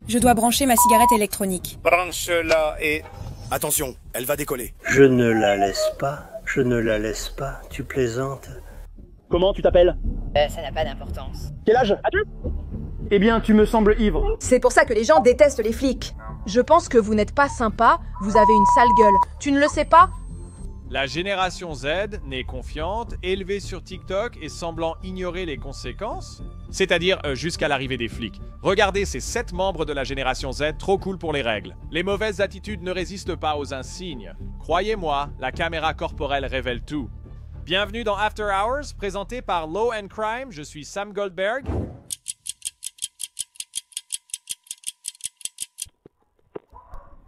Je dois brancher ma cigarette électronique. Branche-la et... Attention, elle va décoller. Je ne la laisse pas, je ne la laisse pas, tu plaisantes. Comment tu t'appelles? Ça n'a pas d'importance. Quel âge as-tu? Eh bien, tu me sembles ivre. C'est pour ça que les gens détestent les flics. Je pense que vous n'êtes pas sympa, vous avez une sale gueule. Tu ne le sais pas? La génération Z, née confiante, élevée sur TikTok et semblant ignorer les conséquences, c'est-à-dire jusqu'à l'arrivée des flics. Regardez ces 7 membres de la génération Z, trop cool pour les règles. Les mauvaises attitudes ne résistent pas aux insignes. Croyez-moi, la caméra corporelle révèle tout. Bienvenue dans After Hours, présenté par Law and Crime, je suis Sam Goldberg.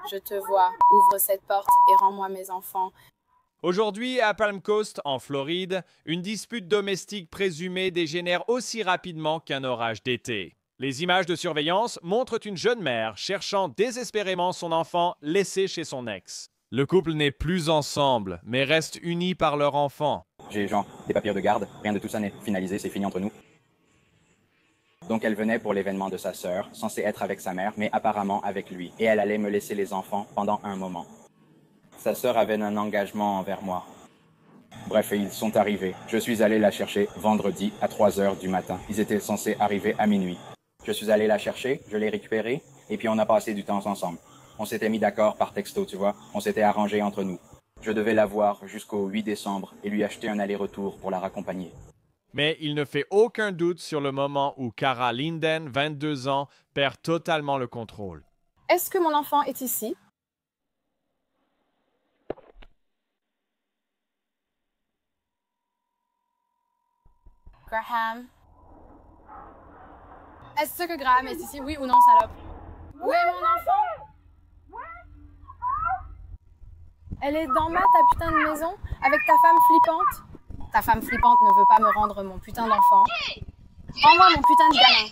Je te vois, ouvre cette porte et rends-moi mes enfants. Aujourd'hui, à Palm Coast, en Floride, une dispute domestique présumée dégénère aussi rapidement qu'un orage d'été. Les images de surveillance montrent une jeune mère cherchant désespérément son enfant laissé chez son ex. Le couple n'est plus ensemble, mais reste uni par leur enfant. J'ai des papiers de garde, rien de tout ça n'est finalisé, c'est fini entre nous. Donc elle venait pour l'événement de sa sœur, censée être avec sa mère, mais apparemment avec lui. Et elle allait me laisser les enfants pendant un moment. Sa sœur avait un engagement envers moi. Bref, ils sont arrivés. Je suis allé la chercher vendredi à 3h du matin. Ils étaient censés arriver à minuit. Je suis allé la chercher, je l'ai récupérée, et puis on a passé du temps ensemble. On s'était mis d'accord par texto, tu vois. On s'était arrangé entre nous. Je devais la voir jusqu'au 8 décembre et lui acheter un aller-retour pour la raccompagner. Mais il ne fait aucun doute sur le moment où Cara Linden, 22 ans, perd totalement le contrôle. Est-ce que mon enfant est ici? Graham? Est-ce que Graham est ici, oui ou non, salope? Où est mon enfant? Elle est dans ta putain de maison, avec ta femme flippante? Ta femme flippante ne veut pas me rendre mon putain d'enfant. Rends-moi mon putain de gamin.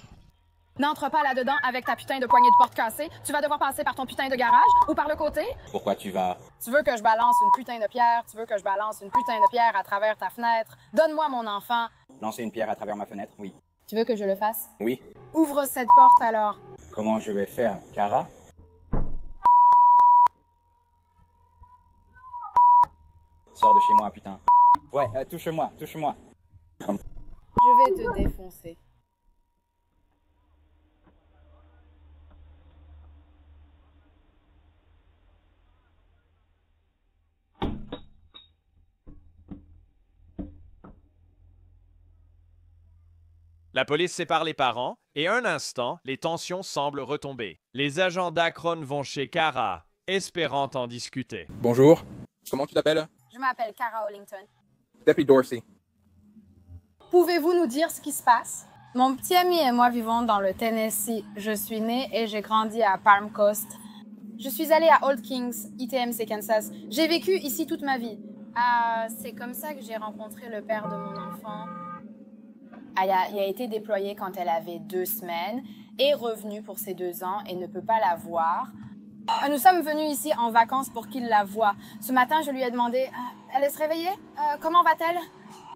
N'entre pas là-dedans avec ta putain de poignée de porte cassée. Tu vas devoir passer par ton putain de garage ou par le côté. Pourquoi tu vas... Tu veux que je balance une putain de pierre, tu veux que je balance une putain de pierre à travers ta fenêtre. Donne-moi mon enfant. Lancer une pierre à travers ma fenêtre? Oui. Tu veux que je le fasse? Oui. Ouvre cette porte alors. Comment je vais faire, Cara? Sors de chez moi, putain. Ouais, touche-moi, touche-moi. Je vais te défoncer. La police sépare les parents et un instant, les tensions semblent retomber. Les agents d'Akron vont chez Cara, espérant en discuter. Bonjour. Comment tu t'appelles? Je m'appelle Cara Hollington. Deputy Dorsey. Pouvez-vous nous dire ce qui se passe? Mon petit ami et moi vivons dans le Tennessee. Je suis née et j'ai grandi à Palm Coast. Je suis allée à Old Kings, ITMC, Kansas. J'ai vécu ici toute ma vie. C'est comme ça que j'ai rencontré le père de mon enfant. Il a été déployé quand elle avait 2 semaines, est revenu pour ses 2 ans et ne peut pas la voir. Nous sommes venus ici en vacances pour qu'il la voie. Ce matin, je lui ai demandé « Elle est réveillée? Comment va-t-elle?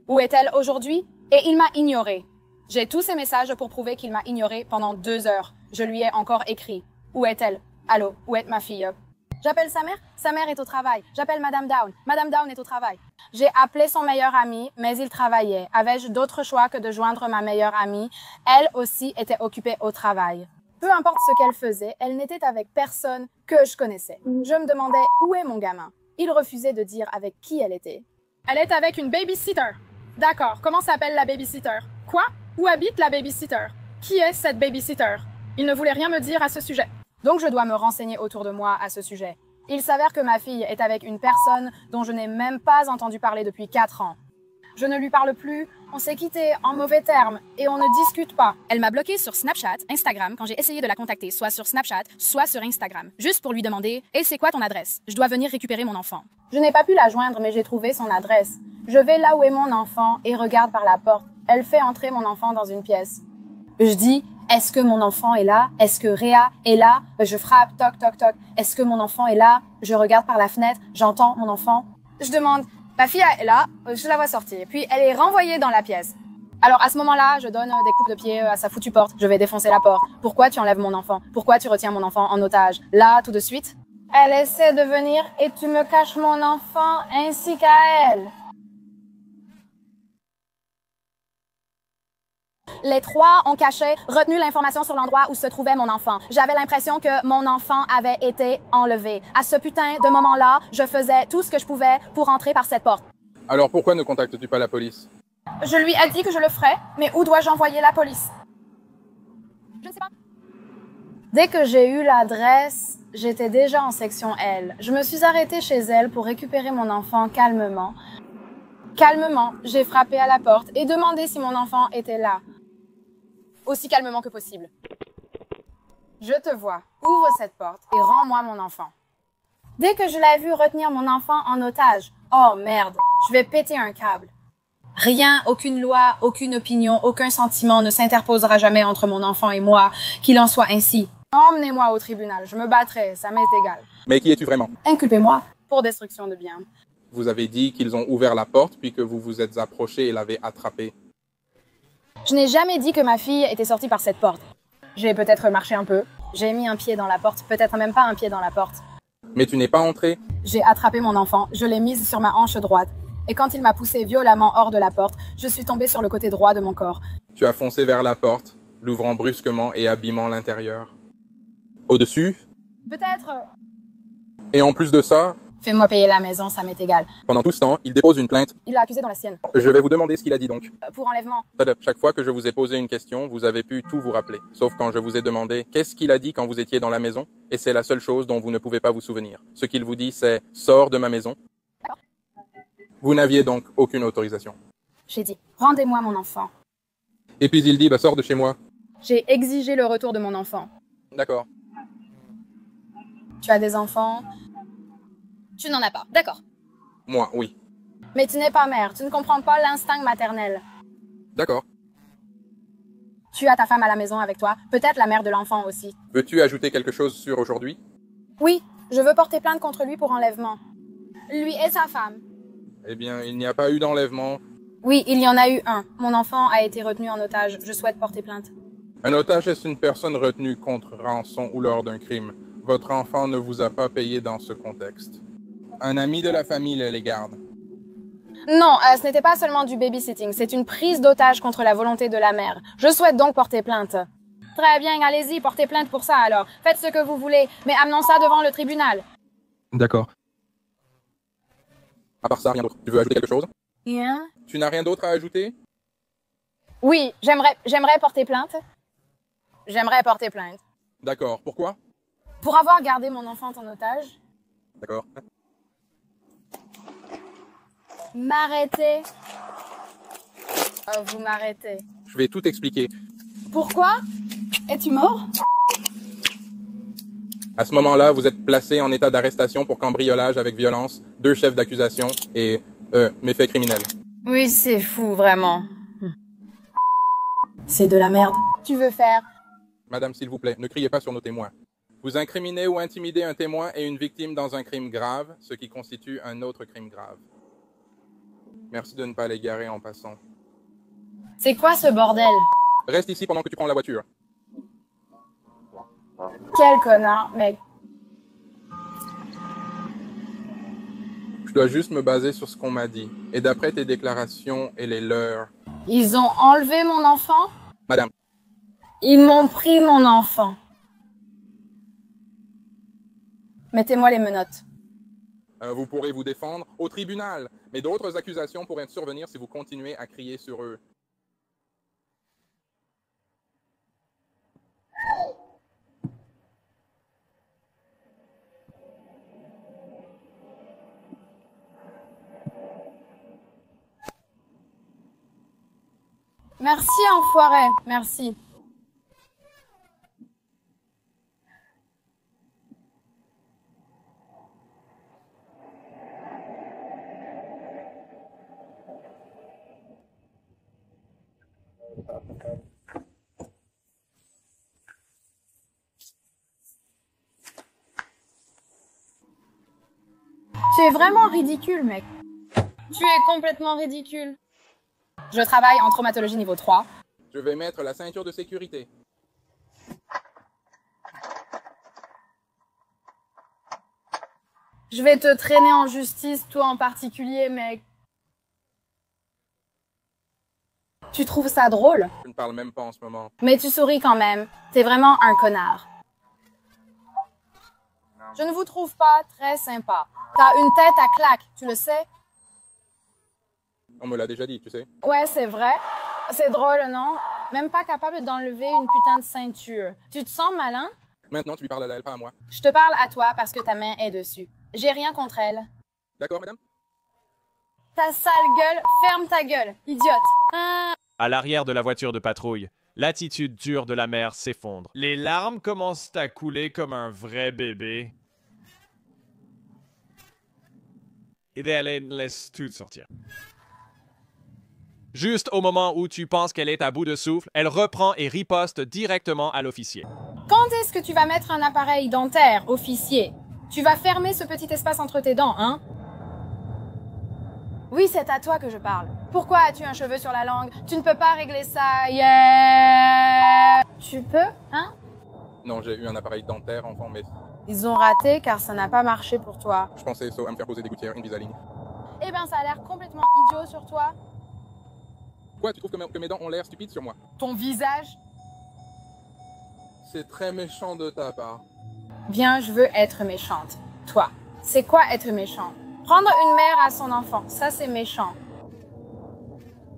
Où est-elle aujourd'hui? » Et il m'a ignorée. J'ai tous ses messages pour prouver qu'il m'a ignorée pendant 2 heures. Je lui ai encore écrit « Où est-elle? Allô, où est ma fille? » J'appelle sa mère est au travail. J'appelle Madame Down est au travail. J'ai appelé son meilleur ami, mais il travaillait. Avais-je d'autre choix que de joindre ma meilleure amie? Elle aussi était occupée au travail. Peu importe ce qu'elle faisait, elle n'était avec personne que je connaissais. Je me demandais où est mon gamin. Il refusait de dire avec qui elle était. Elle est avec une babysitter. D'accord, comment s'appelle la babysitter? Quoi? Où habite la babysitter? Qui est cette babysitter? Il ne voulait rien me dire à ce sujet. Donc je dois me renseigner autour de moi à ce sujet. Il s'avère que ma fille est avec une personne dont je n'ai même pas entendu parler depuis 4 ans. Je ne lui parle plus, on s'est quittés en mauvais termes et on ne discute pas. Elle m'a bloqué sur Snapchat, Instagram quand j'ai essayé de la contacter, soit sur Snapchat, soit sur Instagram, juste pour lui demander « Et c'est quoi ton adresse? Je dois venir récupérer mon enfant. » Je n'ai pas pu la joindre mais j'ai trouvé son adresse. Je vais là où est mon enfant et regarde par la porte. Elle fait entrer mon enfant dans une pièce. Je dis « Est-ce que mon enfant est là? Est-ce que Réa est là? » Je frappe, toc, toc, toc. « Est-ce que mon enfant est là? » Je regarde par la fenêtre, j'entends mon enfant. Je demande « Ma fille est là, je la vois sortir. » Puis elle est renvoyée dans la pièce. Alors à ce moment-là, je donne des coups de pied à sa foutue porte. Je vais défoncer la porte. Pourquoi tu enlèves mon enfant? Pourquoi tu retiens mon enfant en otage? Là, tout de suite. Elle essaie de venir et tu me caches mon enfant ainsi qu'à elle. Les trois ont caché, retenu l'information sur l'endroit où se trouvait mon enfant. J'avais l'impression que mon enfant avait été enlevé. À ce putain de moment-là, je faisais tout ce que je pouvais pour entrer par cette porte. Alors pourquoi ne contactes-tu pas la police? Je lui ai dit que je le ferais, mais où dois-je envoyer la police? Je ne sais pas. Dès que j'ai eu l'adresse, j'étais déjà en section L. Je me suis arrêtée chez elle pour récupérer mon enfant calmement. Calmement, j'ai frappé à la porte et demandé si mon enfant était là. Aussi calmement que possible. Je te vois. Ouvre cette porte et rends-moi mon enfant. Dès que je l'ai vu retenir mon enfant en otage, oh merde, je vais péter un câble. Rien, aucune loi, aucune opinion, aucun sentiment ne s'interposera jamais entre mon enfant et moi, qu'il en soit ainsi. Emmenez-moi au tribunal, je me battrai, ça m'est égal. Mais qui es-tu vraiment? Inculpez-moi pour destruction de biens. Vous avez dit qu'ils ont ouvert la porte puis que vous vous êtes approché et l'avez attrapé. Je n'ai jamais dit que ma fille était sortie par cette porte. J'ai peut-être marché un peu, j'ai mis un pied dans la porte, peut-être même pas un pied dans la porte. Mais tu n'es pas entré? J'ai attrapé mon enfant, je l'ai mise sur ma hanche droite. Et quand il m'a poussé violemment hors de la porte, je suis tombée sur le côté droit de mon corps. Tu as foncé vers la porte, l'ouvrant brusquement et abîmant l'intérieur. Au-dessus? Peut-être... Et en plus de ça, Fais-moi payer la maison, ça m'est égal. pendant tout ce temps, il dépose une plainte. Il l'a accusé dans la sienne. Je vais vous demander ce qu'il a dit donc. Pour enlèvement. Chaque fois que je vous ai posé une question, vous avez pu tout vous rappeler. Sauf quand je vous ai demandé qu'est-ce qu'il a dit quand vous étiez dans la maison, et c'est la seule chose dont vous ne pouvez pas vous souvenir. Ce qu'il vous dit, c'est « sors de ma maison ». Vous n'aviez donc aucune autorisation. J'ai dit, rendez-moi mon enfant. Et puis il dit « sors de chez moi ». J'ai exigé le retour de mon enfant. D'accord. Tu as des enfants? Tu n'en as pas, d'accord. Moi, oui. Mais tu n'es pas mère, tu ne comprends pas l'instinct maternel. D'accord. Tu as ta femme à la maison avec toi, peut-être la mère de l'enfant aussi. Veux-tu ajouter quelque chose sur aujourd'hui? Oui, je veux porter plainte contre lui pour enlèvement. Lui et sa femme. Eh bien, il n'y a pas eu d'enlèvement. Oui, il y en a eu un. Mon enfant a été retenu en otage. Je souhaite porter plainte. Un otage est une personne retenue contre rançon ou lors d'un crime. Votre enfant ne vous a pas payé dans ce contexte. Un ami de la famille les garde. Non, ce n'était pas seulement du babysitting, c'est une prise d'otage contre la volonté de la mère. Je souhaite donc porter plainte. Très bien, allez-y, portez plainte pour ça alors. Faites ce que vous voulez, mais amenons ça devant le tribunal. D'accord. À part ça, rien d'autre. Tu veux ajouter quelque chose? Rien. Tu n'as rien d'autre à ajouter? Oui, j'aimerais porter plainte. J'aimerais porter plainte. D'accord. Pourquoi? Pour avoir gardé mon enfant en otage. D'accord. M'arrêter. Oh, vous m'arrêtez. Je vais tout expliquer. Pourquoi? Es-tu mort? À ce moment-là, vous êtes placé en état d'arrestation pour cambriolage avec violence, 2 chefs d'accusation et méfaits criminels. Oui, c'est fou, vraiment. C'est de la merde. Tu veux faire? Madame, s'il vous plaît, ne criez pas sur nos témoins. Vous incriminez ou intimidez un témoin et une victime dans un crime grave, ce qui constitue un autre crime grave. Merci de ne pas l'égarer en passant. C'est quoi ce bordel? Reste ici pendant que tu prends la voiture. Quel connard, mec. Je dois juste me baser sur ce qu'on m'a dit. Et d'après tes déclarations et les leurs... Ils ont enlevé mon enfant? Madame. Ils m'ont pris mon enfant. Mettez-moi les menottes. Vous pourrez vous défendre au tribunal, mais d'autres accusations pourraient survenir si vous continuez à crier sur eux. Merci, enfoiré. Merci. Tu es vraiment ridicule, mec. Tu es complètement ridicule. Je travaille en traumatologie niveau 3. Je vais mettre la ceinture de sécurité. Je vais te traîner en justice, toi en particulier, mec. Tu trouves ça drôle? Je ne parle même pas en ce moment. Mais tu souris quand même. T'es vraiment un connard. Je ne vous trouve pas très sympa. T'as une tête à claque, tu le sais? On me l'a déjà dit, tu sais. Ouais, c'est vrai. C'est drôle, non? Même pas capable d'enlever une putain de ceinture. Tu te sens malin? Maintenant, tu lui parles à elle, pas à moi. Je te parle à toi parce que ta main est dessus. J'ai rien contre elle. D'accord, madame? Ta sale gueule, ferme ta gueule, idiote. Ah. À l'arrière de la voiture de patrouille, l'attitude dure de la mère s'effondre. Les larmes commencent à couler comme un vrai bébé. Et elle laisse tout sortir. Juste au moment où tu penses qu'elle est à bout de souffle, elle reprend et riposte directement à l'officier. Quand est-ce que tu vas mettre un appareil dentaire, officier? Tu vas fermer ce petit espace entre tes dents, hein? Oui, c'est à toi que je parle. Pourquoi as-tu un cheveu sur la langue? Tu ne peux pas régler ça, yeah! Tu peux, hein? Non, j'ai eu un appareil dentaire, enfant, mais Ils ont raté car ça n'a pas marché pour toi. je pensais à me faire poser des gouttières, une Visaline. Eh ben, ça a l'air complètement idiot sur toi. Quoi, tu trouves que mes dents ont l'air stupides sur moi? Ton visage? C'est très méchant de ta part. Bien, je veux être méchante. Toi, c'est quoi être méchant? Prendre une mère à son enfant, ça c'est méchant.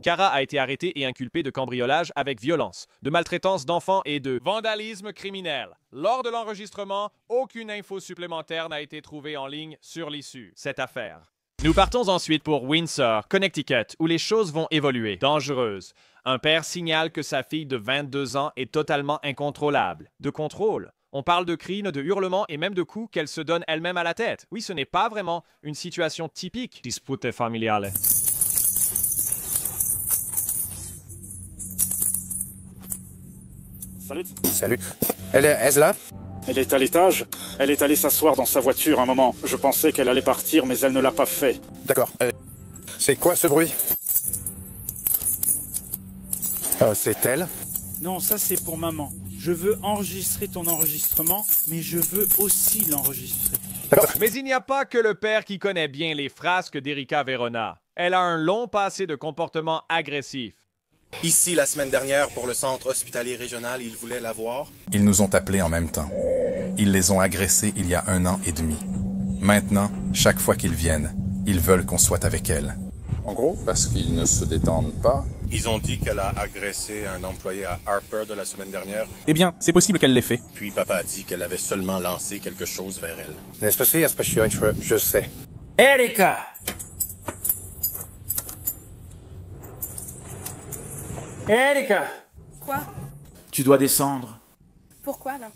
Kara a été arrêtée et inculpée de cambriolage avec violence, de maltraitance d'enfants et de vandalisme criminel. Lors de l'enregistrement, aucune info supplémentaire n'a été trouvée en ligne sur l'issue. Cette affaire. Nous partons ensuite pour Windsor, Connecticut, où les choses vont évoluer. Dangereuses. Un père signale que sa fille de 22 ans est totalement incontrôlable. De contrôle. On parle de cris, de hurlements et même de coups qu'elle se donne elle-même à la tête. Oui, ce n'est pas vraiment une situation typique. Dispute familiale. Salut. Salut. Elle est là? Elle est à l'étage. Elle est allée s'asseoir dans sa voiture un moment. Je pensais qu'elle allait partir, mais elle ne l'a pas fait. D'accord. C'est quoi ce bruit? C'est elle? Non, ça c'est pour maman. Je veux enregistrer ton enregistrement, mais je veux aussi l'enregistrer. Mais il n'y a pas que le père qui connaît bien les frasques d'Erika Verona. Elle a un long passé de comportement agressif. Ici la semaine dernière pour le centre hospitalier régional, ils voulaient la voir. Ils nous ont appelés en même temps. Ils les ont agressés il y a 1 an et demi. Maintenant, chaque fois qu'ils viennent, ils veulent qu'on soit avec elle. En gros, parce qu'ils ne se détendent pas. Ils ont dit qu'elle a agressé un employé à Harper de la semaine dernière. Eh bien, c'est possible qu'elle l'ait fait. Puis papa a dit qu'elle avait seulement lancé quelque chose vers elle. Je sais. Erika! Erika! Quoi? Tu dois descendre. Pourquoi, là?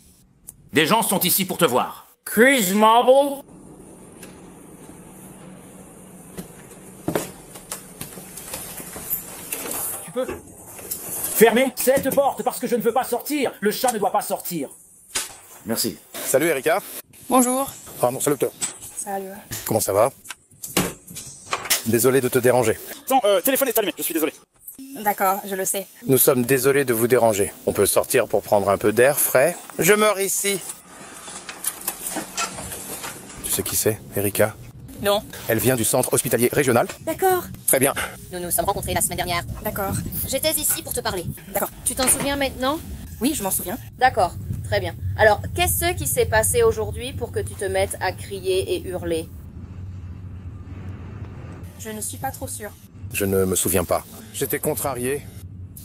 Des gens sont ici pour te voir. Chris Marble? Tu peux fermer cette porte parce que je ne veux pas sortir. Le chat ne doit pas sortir. Merci. Salut Erika. Bonjour. Pardon, c'est le docteur. Salut. Comment ça va? Désolé de te déranger. Ton téléphone est allumé, je suis désolé. D'accord, je le sais. Nous sommes désolés de vous déranger. On peut sortir pour prendre un peu d'air frais? Je meurs ici. Tu sais qui c'est, Erika? Non. Elle vient du centre hospitalier régional. D'accord. Très bien. Nous nous sommes rencontrés la semaine dernière. D'accord. J'étais ici pour te parler. D'accord. Tu t'en souviens maintenant? Oui, je m'en souviens. D'accord, très bien. Alors, qu'est-ce qui s'est passé aujourd'hui pour que tu te mettes à crier et hurler? Je ne suis pas trop sûre. Je ne me souviens pas. J'étais contrarié.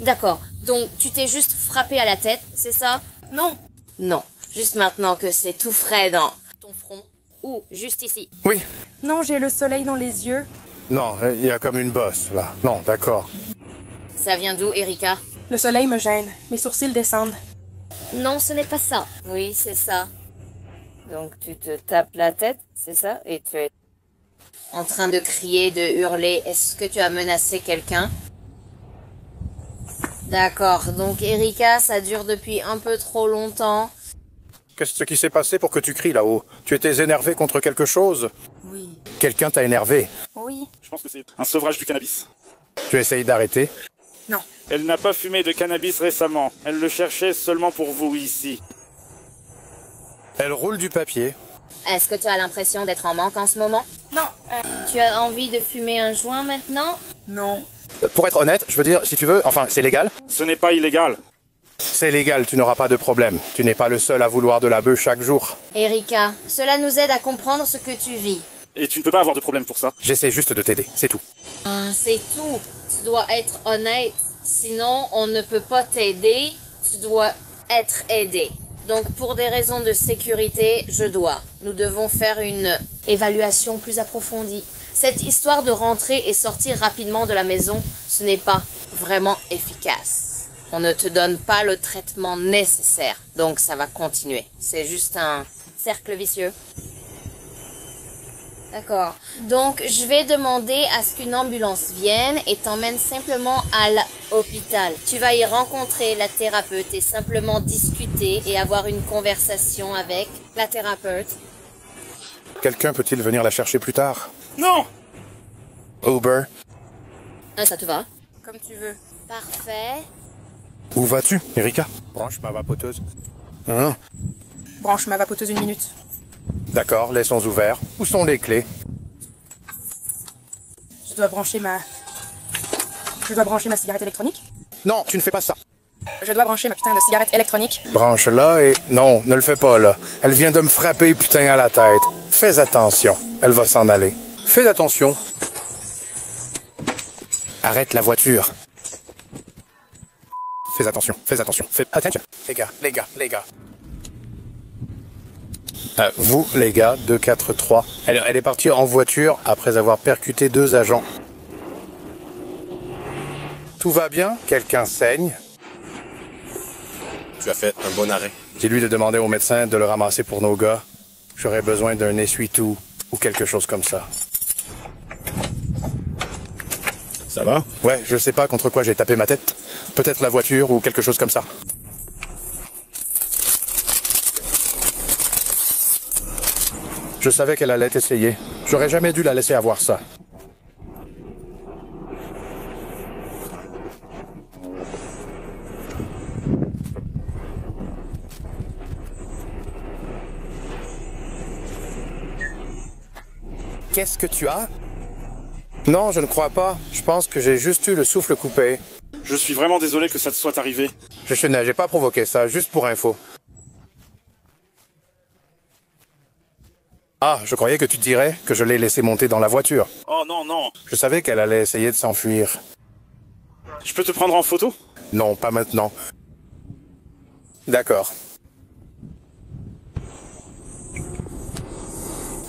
D'accord, donc tu t'es juste frappé à la tête, c'est ça? Non. Non, juste maintenant que c'est tout frais dans ton front. Ou juste ici. Oui. Non, j'ai le soleil dans les yeux. Non, il y a comme une bosse, là. Non, d'accord. Ça vient d'où, Erika? Le soleil me gêne. Mes sourcils descendent. Non, ce n'est pas ça. Oui, c'est ça. Donc tu te tapes la tête, c'est ça? Et tu es en train de crier, de hurler. Est-ce que tu as menacé quelqu'un? D'accord, donc Erika, ça dure depuis un peu trop longtemps. Qu'est-ce qui s'est passé pour que tu cries là-haut? Tu étais énervé contre quelque chose? Oui. Quelqu'un t'a énervé? Oui. Je pense que c'est un sevrage du cannabis. Tu essayes d'arrêter? Non. Elle n'a pas fumé de cannabis récemment. Elle le cherchait seulement pour vous ici. Elle roule du papier. Est-ce que tu as l'impression d'être en manque en ce moment? Non. Tu as envie de fumer un joint maintenant? Non. Pour être honnête, je veux dire, si tu veux, enfin, c'est légal? Ce n'est pas illégal. C'est légal, tu n'auras pas de problème. Tu n'es pas le seul à vouloir de la bœuf chaque jour. Erika, cela nous aide à comprendre ce que tu vis. Et tu ne peux pas avoir de problème pour ça. J'essaie juste de t'aider, c'est tout. C'est tout. Tu dois être honnête. Sinon, on ne peut pas t'aider. Tu dois être aidé. Donc, pour des raisons de sécurité, nous devons faire une évaluation plus approfondie. Cette histoire de rentrer et sortir rapidement de la maison, ce n'est pas vraiment efficace. On ne te donne pas le traitement nécessaire. Donc, ça va continuer. C'est juste un cercle vicieux. D'accord. Donc, je vais demander à ce qu'une ambulance vienne et t'emmène simplement à l'hôpital. Tu vas y rencontrer la thérapeute et simplement discuter et avoir une conversation avec la thérapeute. Quelqu'un peut-il venir la chercher plus tard? Non! Uber? Ça te va? Comme tu veux. Parfait. Où vas-tu, Erika? Branche ma vapoteuse. Hein? Branche ma vapoteuse 1 minute. D'accord, laissons ouverts. Où sont les clés? Je dois brancher ma cigarette électronique? Non, tu ne fais pas ça. Je dois brancher ma putain de cigarette électronique. Branche-la et... Non, ne le fais pas, là. Elle vient de me frapper, putain, à la tête. Fais attention. Elle va s'en aller. Fais attention. Arrête la voiture. Fais attention, fais attention. Fais attention. Les gars. Vous, les gars, 243. Elle est partie en voiture après avoir percuté 2 agents. Tout va bien? Quelqu'un saigne? Tu as fait un bon arrêt. Dis-lui de demander au médecin de le ramasser pour nos gars. J'aurais besoin d'un essuie-tout ou quelque chose comme ça. Ça va? Ouais, je sais pas contre quoi j'ai tapé ma tête. Peut-être la voiture ou quelque chose comme ça. Je savais qu'elle allait essayer. J'aurais jamais dû la laisser avoir ça. Qu'est-ce que tu as? Non, je ne crois pas. Je pense que j'ai juste eu le souffle coupé. Je suis vraiment désolé que ça te soit arrivé. J'ai pas provoqué ça, juste pour info. Ah, je croyais que tu dirais que je l'ai laissé monter dans la voiture. Oh non, non. Je savais qu'elle allait essayer de s'enfuir. Je peux te prendre en photo? Non, pas maintenant. D'accord.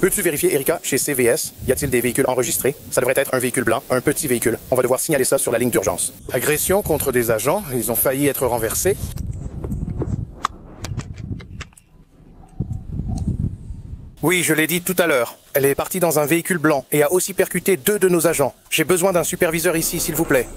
Peux-tu vérifier, Erika, chez CVS, y a-t-il des véhicules enregistrés? Ça devrait être un véhicule blanc, un petit véhicule. On va devoir signaler ça sur la ligne d'urgence. Agression contre des agents, ils ont failli être renversés. Oui, je l'ai dit tout à l'heure. Elle est partie dans un véhicule blanc et a aussi percuté 2 de nos agents. J'ai besoin d'un superviseur ici, s'il vous plaît.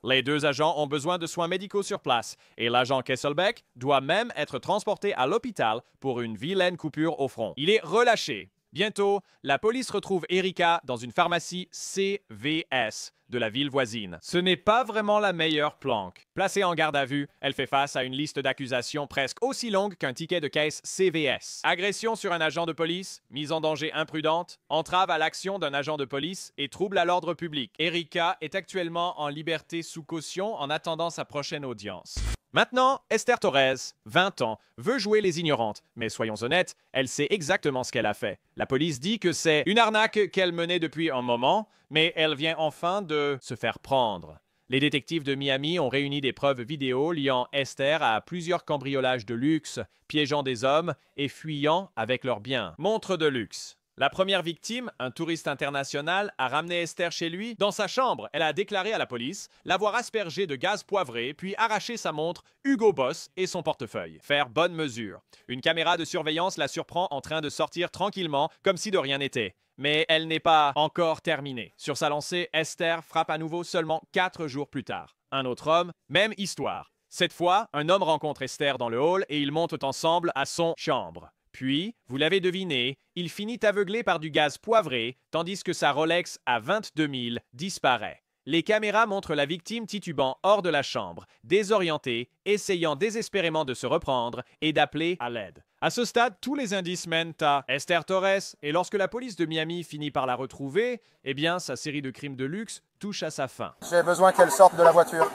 Les 2 agents ont besoin de soins médicaux sur place et l'agent Kesselbeck doit même être transporté à l'hôpital pour une vilaine coupure au front. Il est relâché. Bientôt, la police retrouve Erika dans une pharmacie CVS de la ville voisine. Ce n'est pas vraiment la meilleure planque. Placée en garde à vue, elle fait face à une liste d'accusations presque aussi longue qu'un ticket de caisse CVS. Agression sur un agent de police, mise en danger imprudente, entrave à l'action d'un agent de police et trouble à l'ordre public. Erika est actuellement en liberté sous caution en attendant sa prochaine audience. Maintenant, Esther Torres, 20 ans, veut jouer les ignorantes, mais soyons honnêtes, elle sait exactement ce qu'elle a fait. La police dit que c'est une arnaque qu'elle menait depuis un moment, mais elle vient enfin de se faire prendre. Les détectives de Miami ont réuni des preuves vidéo liant Esther à plusieurs cambriolages de luxe, piégeant des hommes et fuyant avec leurs biens. Montre de luxe. La première victime, un touriste international, a ramené Esther chez lui. Dans sa chambre, elle a déclaré à la police l'avoir aspergé de gaz poivré, puis arraché sa montre Hugo Boss et son portefeuille. Faire bonne mesure. Une caméra de surveillance la surprend en train de sortir tranquillement, comme si de rien n'était. Mais elle n'est pas encore terminée. Sur sa lancée, Esther frappe à nouveau seulement 4 jours plus tard. Un autre homme, même histoire. Cette fois, un homme rencontre Esther dans le hall et ils montent ensemble à son chambre. Puis, vous l'avez deviné, il finit aveuglé par du gaz poivré, tandis que sa Rolex à 22 000 disparaît. Les caméras montrent la victime titubant hors de la chambre, désorientée, essayant désespérément de se reprendre et d'appeler à l'aide. À ce stade, tous les indices mènent à Esther Torres, et lorsque la police de Miami finit par la retrouver, eh bien, sa série de crimes de luxe touche à sa fin. J'ai besoin qu'elle sorte de la voiture.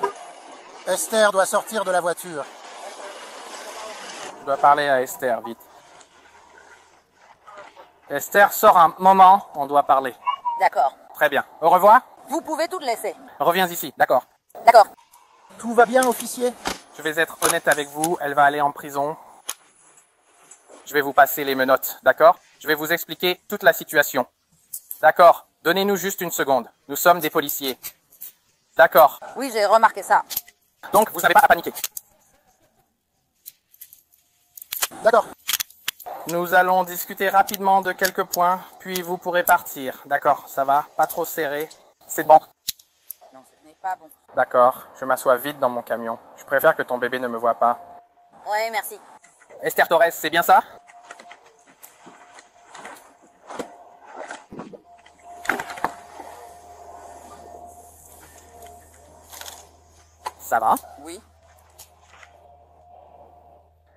Esther doit sortir de la voiture. Je dois parler à Esther, vite. Esther, sors un moment, on doit parler. D'accord. Très bien. Au revoir. Vous pouvez tout laisser. Reviens ici, d'accord. D'accord. Tout va bien, officier? Je vais être honnête avec vous, elle va aller en prison. Je vais vous passer les menottes, d'accord? Je vais vous expliquer toute la situation. D'accord, donnez-nous juste une seconde. Nous sommes des policiers. D'accord. Oui, j'ai remarqué ça. Donc, vous n'avez pas à paniquer. D'accord. Nous allons discuter rapidement de quelques points, puis vous pourrez partir. D'accord, ça va? Pas trop serré. C'est bon. Non, ce n'est pas bon. D'accord, je m'assois vite dans mon camion. Je préfère que ton bébé ne me voie pas. Ouais, merci. Esther Torres, c'est bien ça? Ça va? Oui.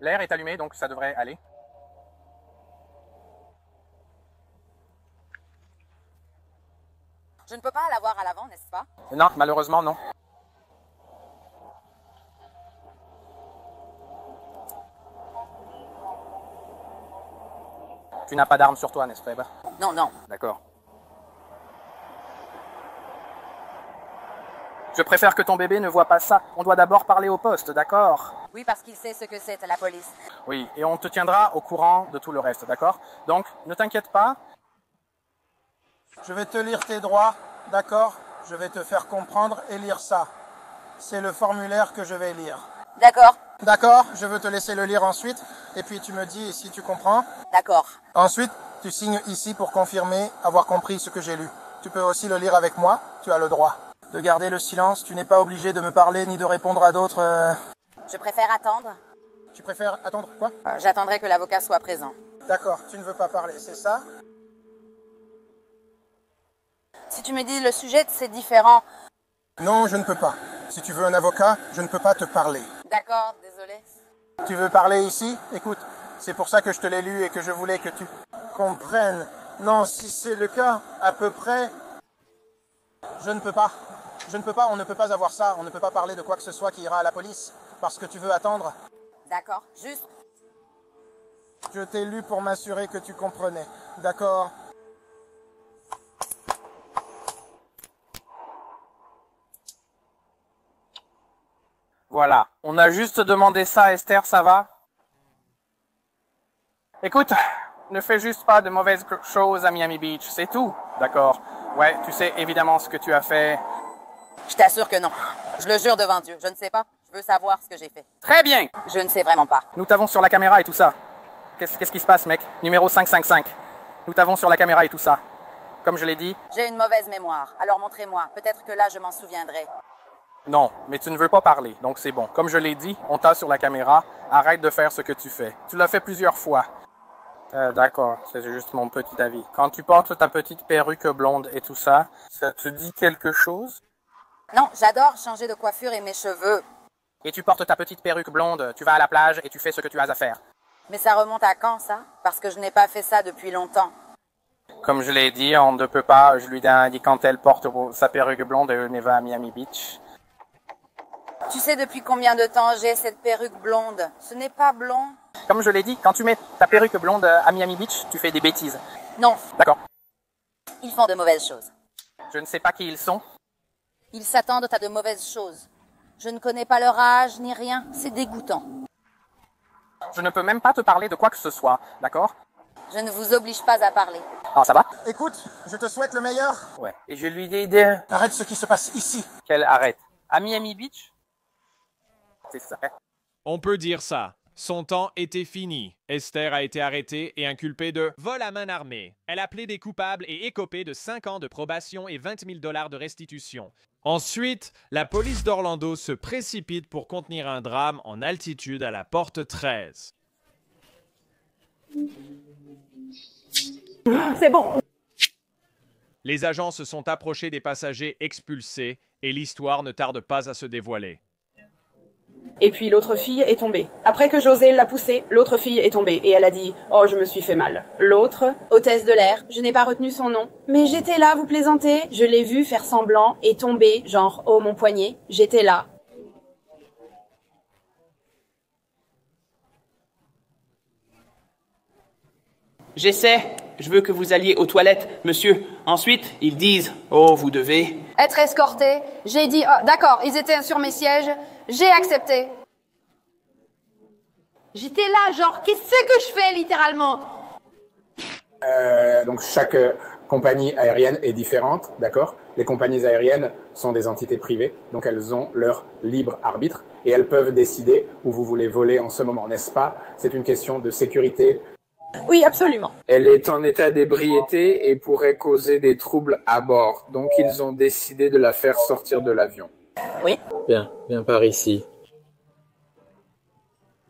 L'air est allumé, donc ça devrait aller. Je ne peux pas la voir à l'avant, n'est-ce pas? Non, malheureusement, non. Tu n'as pas d'arme sur toi, n'est-ce pas? Non, non. D'accord. Je préfère que ton bébé ne voit pas ça. On doit d'abord parler au poste, d'accord? Oui, parce qu'il sait ce que c'est, la police. Oui, et on te tiendra au courant de tout le reste, d'accord? Donc, ne t'inquiète pas. Je vais te lire tes droits, d'accord? Je vais te faire comprendre et lire ça. C'est le formulaire que je vais lire. D'accord. D'accord, je veux te laisser le lire ensuite, et puis tu me dis si tu comprends. D'accord. Ensuite, tu signes ici pour confirmer avoir compris ce que j'ai lu. Tu peux aussi le lire avec moi, tu as le droit. De garder le silence, tu n'es pas obligé de me parler ni de répondre à d'autres... Je préfère attendre. Tu préfères attendre quoi? J'attendrai que l'avocat soit présent. D'accord, tu ne veux pas parler, c'est ça? Si tu me dis le sujet, c'est différent. Non, je ne peux pas. Si tu veux un avocat, je ne peux pas te parler. D'accord, désolé. Tu veux parler ici? Écoute, c'est pour ça que je te l'ai lu et que je voulais que tu comprennes. Non, si c'est le cas, à peu près... Je ne peux pas. Je ne peux pas, on ne peut pas avoir ça. On ne peut pas parler de quoi que ce soit qui ira à la police. Parce que tu veux attendre. D'accord, juste. Je t'ai lu pour m'assurer que tu comprenais. D'accord? Voilà. On a juste demandé ça, Esther, ça va? Écoute, ne fais juste pas de mauvaises choses à Miami Beach, c'est tout. D'accord. Ouais, tu sais évidemment ce que tu as fait. Je t'assure que non. Je le jure devant Dieu. Je ne sais pas. Je veux savoir ce que j'ai fait. Très bien. Je ne sais vraiment pas. Nous t'avons sur la caméra et tout ça. Qu'est-ce qui se passe, mec? Numéro 555. Nous t'avons sur la caméra et tout ça. Comme je l'ai dit. J'ai une mauvaise mémoire. Alors montrez-moi. Peut-être que là, je m'en souviendrai. Non, mais tu ne veux pas parler, donc c'est bon. Comme je l'ai dit, on t'a sur la caméra. Arrête de faire ce que tu fais. Tu l'as fait plusieurs fois. D'accord, c'est juste mon petit avis. Quand tu portes ta petite perruque blonde et tout ça, ça te dit quelque chose? Non, j'adore changer de coiffure et mes cheveux. Et tu portes ta petite perruque blonde, tu vas à la plage et tu fais ce que tu as à faire. Mais ça remonte à quand, ça? Parce que je n'ai pas fait ça depuis longtemps. Comme je l'ai dit, on ne peut pas. Je lui ai dit quand elle porte sa perruque blonde, elle va à Miami Beach. Tu sais depuis combien de temps j'ai cette perruque blonde? Ce n'est pas blond. Comme je l'ai dit, quand tu mets ta perruque blonde à Miami Beach, tu fais des bêtises. Non. D'accord. Ils font de mauvaises choses. Je ne sais pas qui ils sont. Ils s'attendent à de mauvaises choses. Je ne connais pas leur âge ni rien. C'est dégoûtant. Je ne peux même pas te parler de quoi que ce soit, d'accord? Je ne vous oblige pas à parler. Ah, ça va? Écoute, je te souhaite le meilleur. Ouais. Et je lui ai dit de... Arrête ce qui se passe ici. Qu'elle arrête. À Miami Beach? C'est ça. On peut dire ça. Son temps était fini. Esther a été arrêtée et inculpée de vol à main armée. Elle a plaidé coupable et écopé de 5 ans de probation et 20 000 $ de restitution. Ensuite, la police d'Orlando se précipite pour contenir un drame en altitude à la porte 13. C'est bon. Les agents se sont approchés des passagers expulsés et l'histoire ne tarde pas à se dévoiler. Et puis l'autre fille est tombée. Après que José l'a poussée, l'autre fille est tombée et elle a dit « Oh, je me suis fait mal ». L'autre, hôtesse de l'air, je n'ai pas retenu son nom. Mais j'étais là, vous plaisantez. Je l'ai vue faire semblant et tomber, genre « Oh, mon poignet ». J'étais là. J'essaie. Je veux que vous alliez aux toilettes, monsieur. Ensuite, ils disent « Oh, vous devez... » Être escorté. J'ai dit « Oh, d'accord, ils étaient sur mes sièges. » J'ai accepté. J'étais là, genre, qu'est-ce que je fais, littéralement? Donc chaque compagnie aérienne est différente, d'accord? Les compagnies aériennes sont des entités privées, donc elles ont leur libre arbitre et elles peuvent décider où vous voulez voler en ce moment, n'est-ce pas? C'est une question de sécurité. Oui, absolument. Elle est en état d'ébriété et pourrait causer des troubles à bord, donc ils ont décidé de la faire sortir de l'avion. Oui. Bien, viens par ici.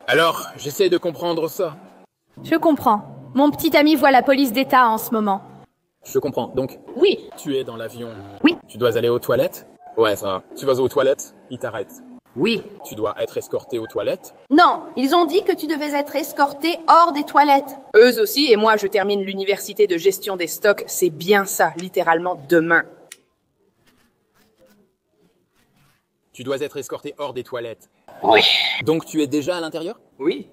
Alors, j'essaie de comprendre ça. Je comprends. Mon petit ami voit la police d'État en ce moment. Je comprends. Donc, oui. Tu es dans l'avion. Oui. Tu dois aller aux toilettes? Ouais, ça va. Tu vas aux toilettes, ils t'arrêtent. Oui. Tu dois être escorté aux toilettes? Non, ils ont dit que tu devais être escorté hors des toilettes. Eux aussi, et moi je termine l'université de gestion des stocks, c'est bien ça, littéralement demain. Tu dois être escorté hors des toilettes. Oui. Donc tu es déjà à l'intérieur? Oui.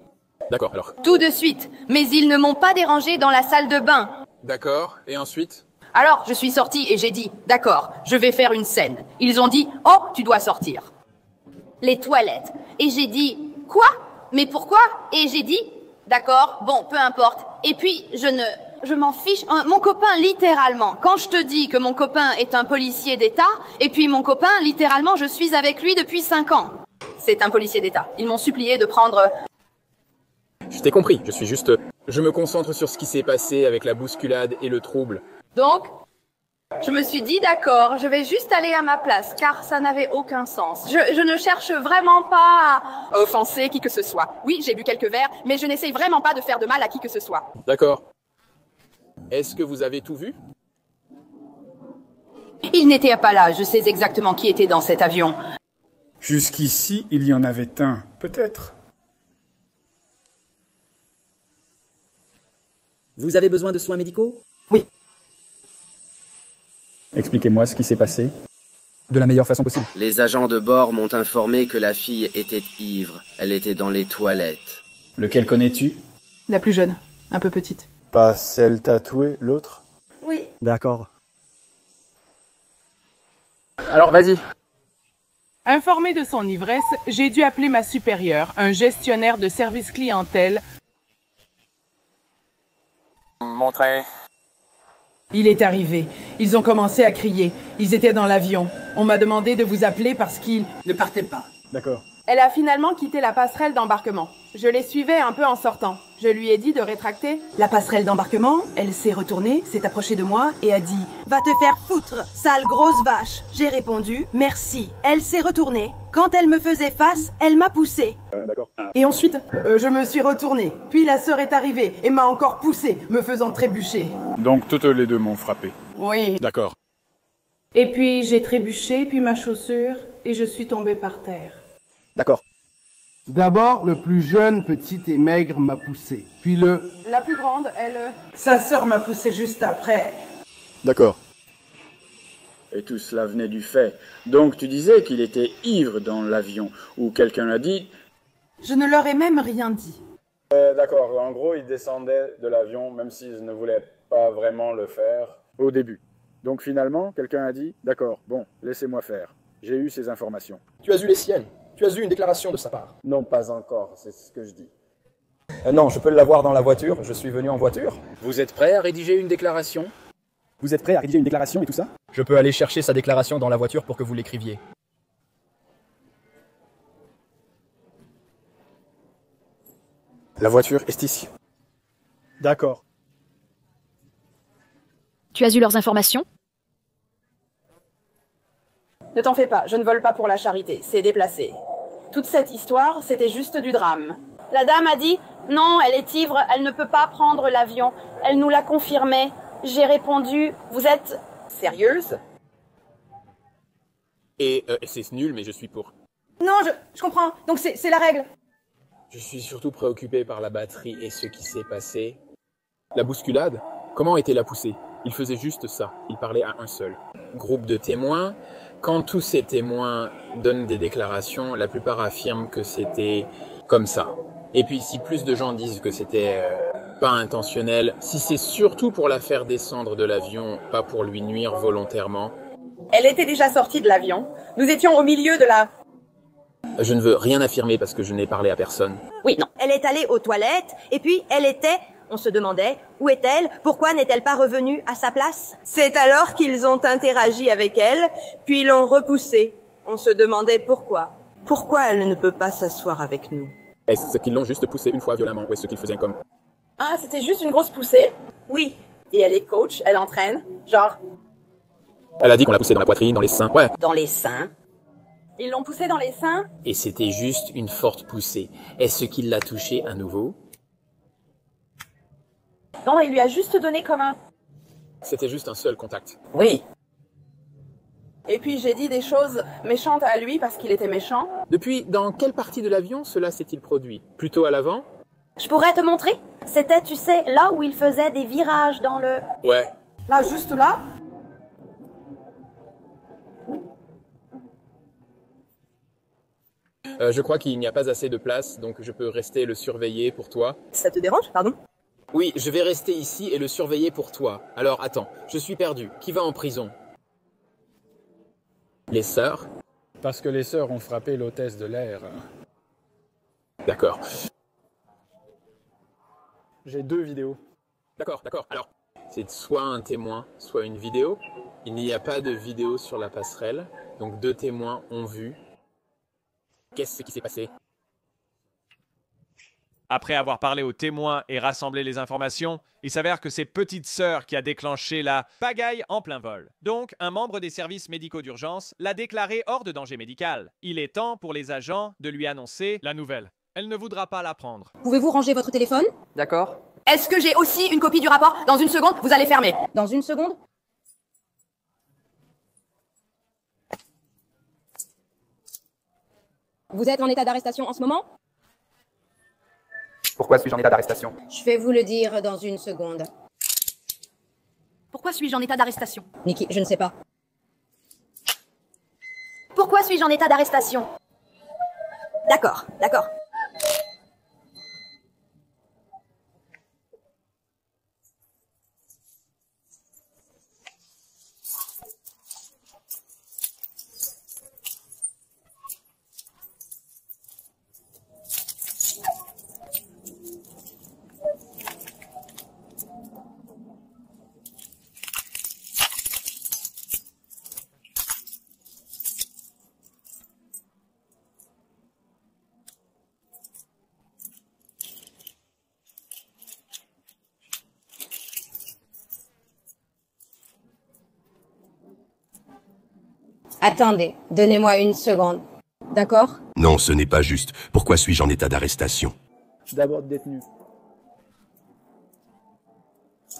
D'accord, alors. Tout de suite. Mais ils ne m'ont pas dérangé dans la salle de bain. D'accord, et ensuite? Alors, je suis sortie et j'ai dit, d'accord, je vais faire une scène. Ils ont dit, oh, tu dois sortir. Les toilettes. Et j'ai dit, quoi? Mais pourquoi? Et j'ai dit, d'accord, bon, peu importe. Et puis, je m'en fiche. Mon copain, littéralement, quand je te dis que mon copain est un policier d'État, et puis mon copain, littéralement, je suis avec lui depuis 5 ans. C'est un policier d'État. Ils m'ont supplié de prendre... Je t'ai compris, je suis juste... Je me concentre sur ce qui s'est passé avec la bousculade et le trouble. Donc, je me suis dit, d'accord, je vais juste aller à ma place, car ça n'avait aucun sens. Je ne cherche vraiment pas à offenser qui que ce soit. Oui, j'ai bu quelques verres, mais je n'essaye vraiment pas de faire de mal à qui que ce soit. D'accord. Est-ce que vous avez tout vu? Il n'était pas là, je sais exactement qui était dans cet avion. Jusqu'ici, il y en avait un, peut-être. Vous avez besoin de soins médicaux? Oui. Expliquez-moi ce qui s'est passé. De la meilleure façon possible. Les agents de bord m'ont informé que la fille était ivre. Elle était dans les toilettes. Lequel connais-tu? La plus jeune, un peu petite. Pas celle tatouée, l'autre? Oui. D'accord. Alors, vas-y. Informé de son ivresse, j'ai dû appeler ma supérieure, un gestionnaire de service clientèle. Montrez. Il est arrivé. Ils ont commencé à crier. Ils étaient dans l'avion. On m'a demandé de vous appeler parce qu'ils ne partaient pas. D'accord. Elle a finalement quitté la passerelle d'embarquement. Je les suivais un peu en sortant. Je lui ai dit de rétracter. La passerelle d'embarquement, elle s'est retournée, s'est approchée de moi et a dit « Va te faire foutre, sale grosse vache !» J'ai répondu « Merci ». Elle s'est retournée. Quand elle me faisait face, elle m'a poussé. D'accord. Et ensuite, je me suis retournée. Puis la sœur est arrivée et m'a encore poussé, me faisant trébucher. Donc toutes les deux m'ont frappé. Oui. D'accord. Et puis j'ai trébuché, puis ma chaussure, et je suis tombée par terre. D'accord. D'abord, le plus jeune, petit et maigre m'a poussé. Puis La plus grande, elle... Sa sœur m'a poussé juste après. D'accord. Et tout cela venait du fait. Donc tu disais qu'il était ivre dans l'avion, ou quelqu'un l'a dit. Je ne leur ai même rien dit. D'accord, en gros, ils descendaient de l'avion, même s'ils ne voulaient pas vraiment le faire au début. Donc finalement, quelqu'un a dit, d'accord, bon, laissez-moi faire. J'ai eu ces informations. Tu as eu les siennes. Tu as eu une déclaration de sa part. Non, pas encore, c'est ce que je dis. Non, je peux l'avoir dans la voiture, je suis venu en voiture. Vous êtes prêt à rédiger une déclaration? Vous êtes prêt à rédiger une déclaration et tout ça? Je peux aller chercher sa déclaration dans la voiture pour que vous l'écriviez. La voiture est ici. D'accord. Tu as eu leurs informations? Ne t'en fais pas, je ne vole pas pour la charité, c'est déplacé. Toute cette histoire, c'était juste du drame. La dame a dit « Non, elle est ivre, elle ne peut pas prendre l'avion. » Elle nous l'a confirmé. J'ai répondu « Vous êtes... sérieuse ?» Et c'est nul, mais je suis pour. Non, je comprends. Donc c'est la règle. Je suis surtout préoccupé par la batterie et ce qui s'est passé. La bousculade? Comment était la poussée? Il faisait juste ça. Il parlait à un seul. Groupe de témoins. Quand tous ces témoins donnent des déclarations, la plupart affirment que c'était comme ça. Et puis si plus de gens disent que c'était pas intentionnel, si c'est surtout pour la faire descendre de l'avion, pas pour lui nuire volontairement. Elle était déjà sortie de l'avion. Nous étions au milieu de la... Je ne veux rien affirmer parce que je n'ai parlé à personne. Oui, non. Elle est allée aux toilettes, et puis elle était... On se demandait, où est-elle? Pourquoi n'est-elle pas revenue à sa place? C'est alors qu'ils ont interagi avec elle, puis l'ont repoussée. On se demandait pourquoi. Pourquoi elle ne peut pas s'asseoir avec nous? Est-ce qu'ils l'ont juste poussée une fois violemment ou est-ce qu'ils faisaient comme... Ah, c'était juste une grosse poussée? Oui. Et elle est coach, elle entraîne, genre... Elle a dit qu'on l'a poussée dans la poitrine, dans les seins, ouais. Dans les seins? Ils l'ont poussée dans les seins? Et c'était juste une forte poussée. Est-ce qu'il l'a touchée à nouveau? Non, il lui a juste donné comme un... C'était juste un seul contact. Oui. Et puis j'ai dit des choses méchantes à lui parce qu'il était méchant. Depuis, dans quelle partie de l'avion cela s'est-il produit? Plutôt à l'avant? Je pourrais te montrer? C'était, tu sais, là où il faisait des virages dans le... Ouais. Là, juste là? Je crois qu'il n'y a pas assez de place, donc je peux rester le surveiller pour toi. Ça te dérange, pardon? Oui, je vais rester ici et le surveiller pour toi. Alors, attends, je suis perdu. Qui va en prison? Les sœurs? Parce que les sœurs ont frappé l'hôtesse de l'air. D'accord. J'ai 2 vidéos. D'accord. Alors, c'est soit un témoin, soit une vidéo. Il n'y a pas de vidéo sur la passerelle, donc 2 témoins ont vu. Qu'est-ce qui s'est passé? Après avoir parlé aux témoins et rassemblé les informations, il s'avère que c'est Petite Sœur qui a déclenché la pagaille en plein vol. Donc, un membre des services médicaux d'urgence l'a déclaré hors de danger médical. Il est temps pour les agents de lui annoncer la nouvelle. Elle ne voudra pas la prendre. Pouvez-vous ranger votre téléphone? D'accord. Est-ce que j'ai aussi une copie du rapport? Dans une seconde, vous allez fermer. Dans une seconde? Vous êtes en état d'arrestation en ce moment? Pourquoi suis-je en état d'arrestation? Je vais vous le dire dans une seconde. Pourquoi suis-je en état d'arrestation? Nikki, je ne sais pas. Pourquoi suis-je en état d'arrestation? D'accord. Attendez, donnez-moi une seconde. D'accord? Non, ce n'est pas juste. Pourquoi suis-je en état d'arrestation? D'abord détenu.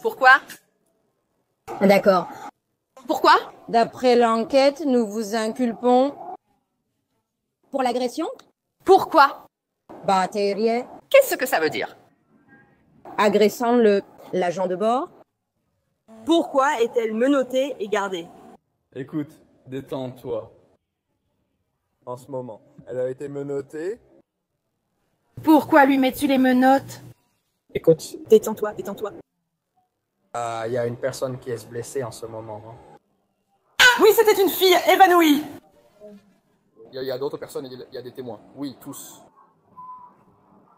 Pourquoi? D'accord. Pourquoi? D'après l'enquête, nous vous inculpons... Pour l'agression? Pourquoi? Batterie. Qu'est-ce que ça veut dire? Agressant l'agent de bord. Pourquoi est-elle menottée et gardée? Écoute, détends-toi. En ce moment, elle a été menottée. Pourquoi lui mets-tu les menottes? Écoute. Détends-toi. Il y a une personne qui est blessée en ce moment. Oui, c'était une fille évanouie. Il y a d'autres personnes, il y a des témoins. Oui, tous.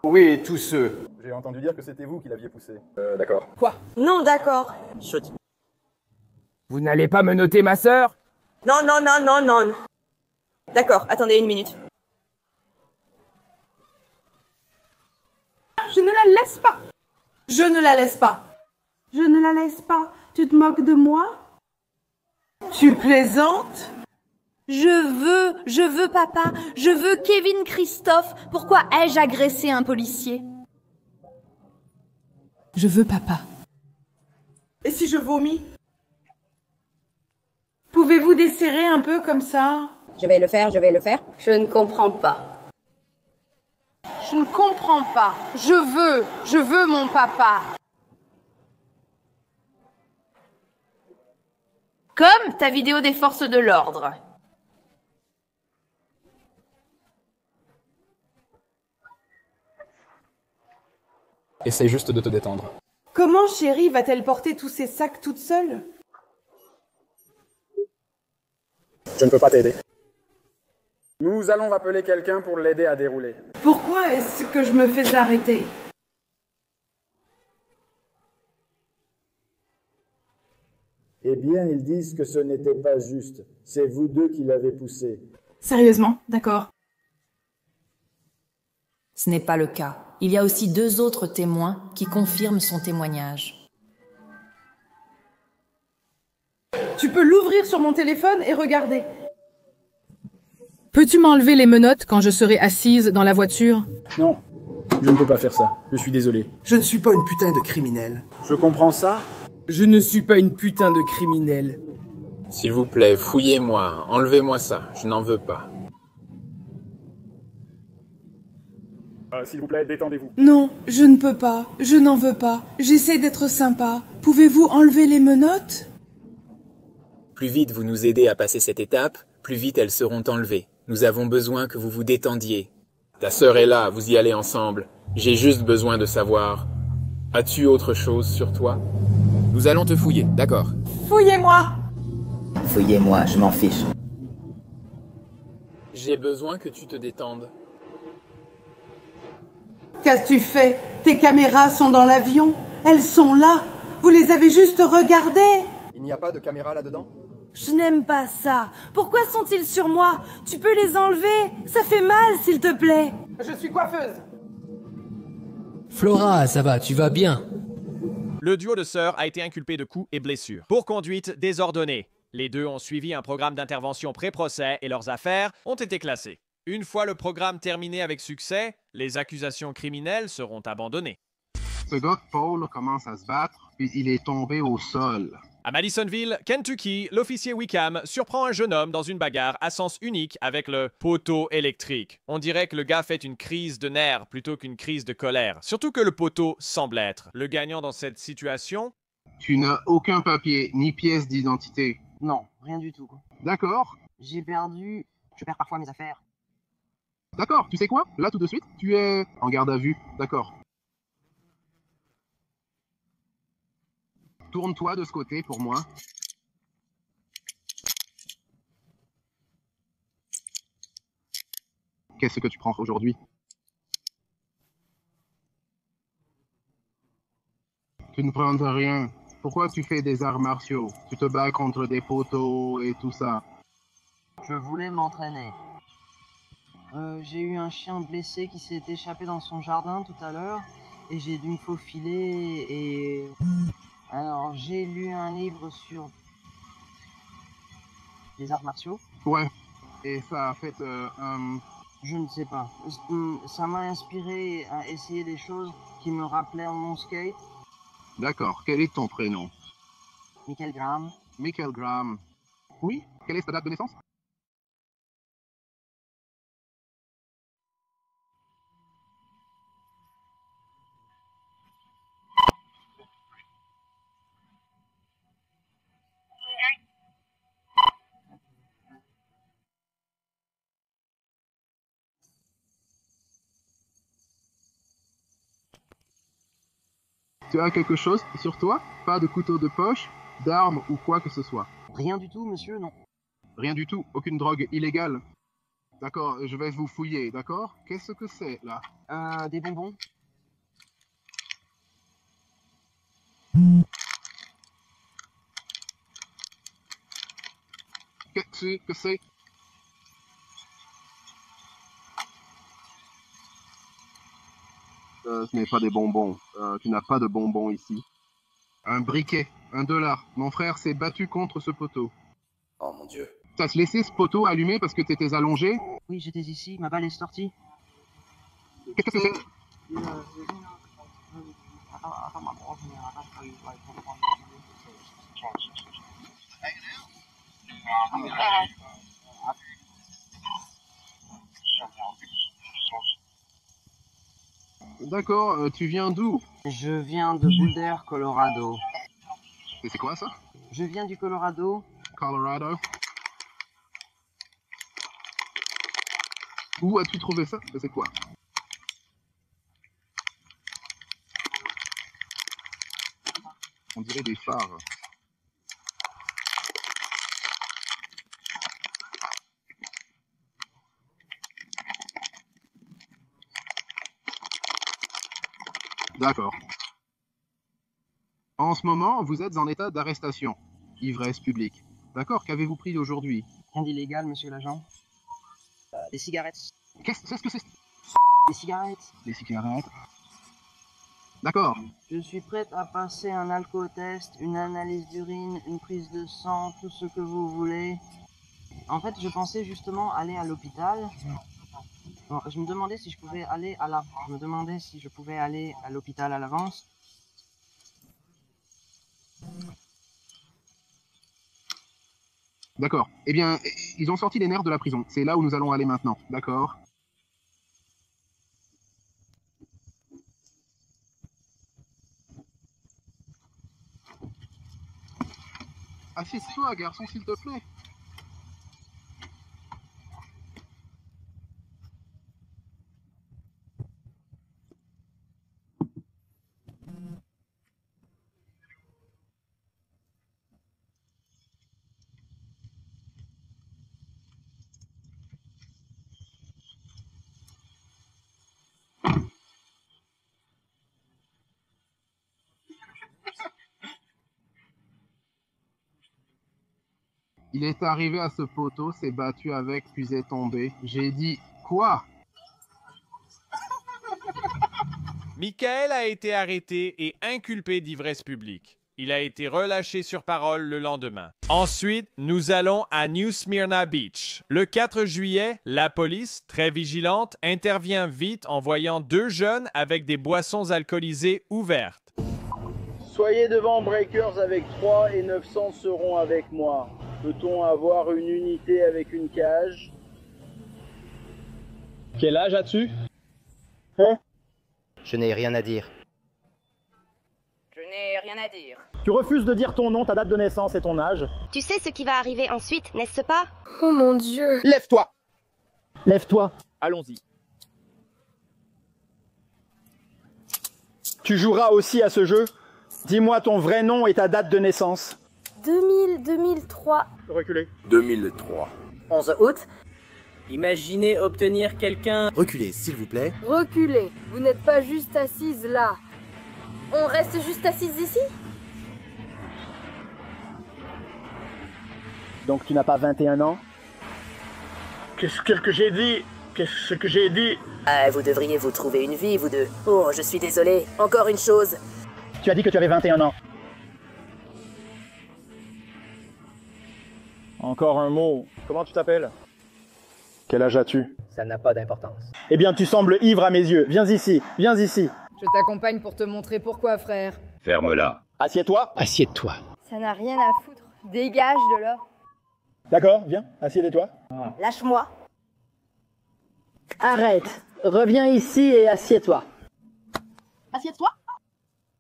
Oui, tous ceux. J'ai entendu dire que c'était vous qui l'aviez poussé. D'accord. Quoi? Non, d'accord. Chut. Vous n'allez pas menotter ma sœur? Non. D'accord, attendez une minute. Je ne la laisse pas. Je ne la laisse pas. Je ne la laisse pas. Tu te moques de moi? Tu plaisantes? Je veux papa. Je veux Kevin Christophe. Pourquoi ai-je agressé un policier? Je veux papa. Et si je vomis? Pouvez-vous desserrer un peu comme ça? Je vais le faire. Je ne comprends pas. Je ne comprends pas. Je veux mon papa. Comme ta vidéo des forces de l'ordre. Essaye juste de te détendre. Comment chérie va-t-elle porter tous ces sacs toute seule? Je ne peux pas t'aider. Nous allons appeler quelqu'un pour l'aider à dérouler. Pourquoi est-ce que je me fais arrêter? Eh bien, ils disent que ce n'était pas juste. C'est vous deux qui l'avez poussé. Sérieusement, d'accord. Ce n'est pas le cas. Il y a aussi 2 autres témoins qui confirment son témoignage. Tu peux l'ouvrir sur mon téléphone et regarder. Peux-tu m'enlever les menottes quand je serai assise dans la voiture? Non, je ne peux pas faire ça. Je suis désolé. Je ne suis pas une putain de criminel. Je comprends ça. Je ne suis pas une putain de criminel. S'il vous plaît, fouillez-moi, enlevez-moi ça, je n'en veux pas. S'il vous plaît, détendez-vous. Non, je ne peux pas. Je n'en veux pas. J'essaie d'être sympa. Pouvez-vous enlever les menottes? Plus vite vous nous aidez à passer cette étape, plus vite elles seront enlevées. Nous avons besoin que vous vous détendiez. Ta sœur est là, vous y allez ensemble. J'ai juste besoin de savoir. As-tu autre chose sur toi? Nous allons te fouiller, d'accord? Fouillez-moi! Fouillez-moi, je m'en fiche. J'ai besoin que tu te détendes. Qu'as-tu fait? Tes caméras sont dans l'avion. Elles sont là. Vous les avez juste regardées. Il n'y a pas de caméra là-dedans? Je n'aime pas ça. Pourquoi sont-ils sur moi? Tu peux les enlever? Ça fait mal, s'il te plaît. Je suis coiffeuse. Flora, ça va, tu vas bien? Le duo de sœurs a été inculpé de coups et blessures pour conduite désordonnée. Les deux ont suivi un programme d'intervention pré-procès et leurs affaires ont été classées. Une fois le programme terminé avec succès, les accusations criminelles seront abandonnées. Ce gars, Paul, commence à se battre, puis il est tombé au sol. À Madisonville, Kentucky, l'officier Wickham surprend un jeune homme dans une bagarre à sens unique avec le poteau électrique. On dirait que le gars fait une crise de nerfs plutôt qu'une crise de colère. Surtout que le poteau semble être. Le gagnant dans cette situation... Tu n'as aucun papier, ni pièce d'identité. Non, rien du tout. D'accord. J'ai perdu... Je perds parfois mes affaires. D'accord, tu sais quoi? Là, tout de suite, tu es en garde à vue. D'accord. Tourne-toi de ce côté pour moi. Qu'est-ce que tu prends aujourd'hui? Tu ne prends rien. Pourquoi tu fais des arts martiaux? Tu te bats contre des poteaux et tout ça. Je voulais m'entraîner. J'ai eu un chien blessé qui s'est échappé dans son jardin tout à l'heure et j'ai dû me faufiler et... Alors, j'ai lu un livre sur les arts martiaux. Ouais, et ça a fait un... Je ne sais pas. Ça m'a inspiré à essayer des choses qui me rappelaient mon skate. D'accord, quel est ton prénom? Michael Graham. Michael Graham. Oui, quelle est ta date de naissance? Tu as quelque chose sur toi? Pas de couteau de poche, d'armes ou quoi que ce soit? Rien du tout, monsieur, non. Rien du tout? Aucune drogue illégale? D'accord, je vais vous fouiller, d'accord? Qu'est-ce que c'est, là? Des bonbons. Qu'est-ce que c'est? Ce n'est pas des bonbons. Tu n'as pas de bonbons ici. Un briquet, $1. Mon frère s'est battu contre ce poteau. Oh mon Dieu. T'as laissé ce poteau allumé parce que t'étais allongé? Oui, j'étais ici, ma balle est sortie. Qu'est-ce que c'est? D'accord, tu viens d'où? Je viens de Boulder, Colorado. Et c'est quoi ça? Je viens du Colorado. Colorado. Où as-tu trouvé ça? C'est quoi? On dirait des phares. D'accord. En ce moment, vous êtes en état d'arrestation. Ivresse publique. D'accord, qu'avez-vous pris aujourd'hui? Rien d'illégal, monsieur l'agent. Des cigarettes. Qu'est-ce que c'est? Des cigarettes. Des cigarettes. D'accord. Je suis prête à passer un alcotest, une analyse d'urine, une prise de sang, tout ce que vous voulez. En fait, je pensais justement aller à l'hôpital. Bon, je me demandais si je pouvais aller à l'hôpital à l'avance. D'accord. Eh bien, ils ont sorti les nerfs de la prison. C'est là où nous allons aller maintenant. D'accord. Assieds-toi, garçon, s'il te plaît. Il est arrivé à ce poteau, s'est battu avec, puis est tombé. J'ai dit « Quoi ?» Michael a été arrêté et inculpé d'ivresse publique. Il a été relâché sur parole le lendemain. Ensuite, nous allons à New Smyrna Beach. Le 4 juillet, la police, très vigilante, intervient vite en voyant 2 jeunes avec des boissons alcoolisées ouvertes. Soyez devant Breakers avec 3 et 900 seront avec moi. Peut-on avoir une unité avec une cage? Quel âge as-tu? Hein? Je n'ai rien à dire. Je n'ai rien à dire. Tu refuses de dire ton nom, ta date de naissance et ton âge. Tu sais ce qui va arriver ensuite, n'est-ce pas? Oh mon Dieu. Lève-toi! Lève-toi. Allons-y. Tu joueras aussi à ce jeu? Dis-moi ton vrai nom et ta date de naissance. 2003. Reculez. 2003. 11 août. Imaginez obtenir quelqu'un... Reculez, s'il vous plaît. Reculez. Vous n'êtes pas juste assise là. On reste juste assise ici? Donc tu n'as pas 21 ans? Qu'est-ce que j'ai dit? Qu'est-ce que j'ai dit? Ah, vous devriez vous trouver une vie, vous deux. Oh, je suis désolé. Encore une chose. Tu as dit que tu avais 21 ans. Encore un mot. Comment tu t'appelles? Quel âge as-tu? Ça n'a pas d'importance. Eh bien, tu sembles ivre à mes yeux. Viens ici, viens ici. Je t'accompagne pour te montrer pourquoi, frère. Ferme-la. Assieds-toi. Assieds-toi. Ça n'a rien à foutre. Dégage de là. D'accord, viens, assieds-toi. Lâche-moi. Arrête. Reviens ici et assieds-toi. Assieds-toi.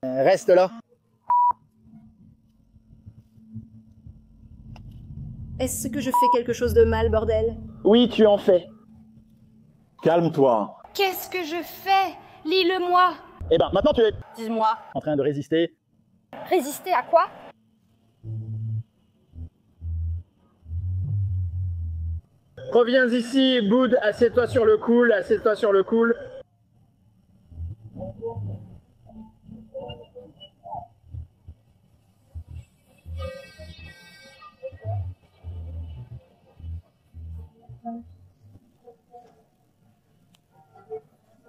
Reste là. Est-ce que je fais quelque chose de mal, bordel? Oui, tu en fais. Calme-toi. Qu'est-ce que je fais? Lis-le-moi. Eh ben, maintenant tu es... Dis-moi. En train de résister. Résister à quoi? Reviens ici, Boud, assieds-toi sur le cool, assieds-toi sur le cool.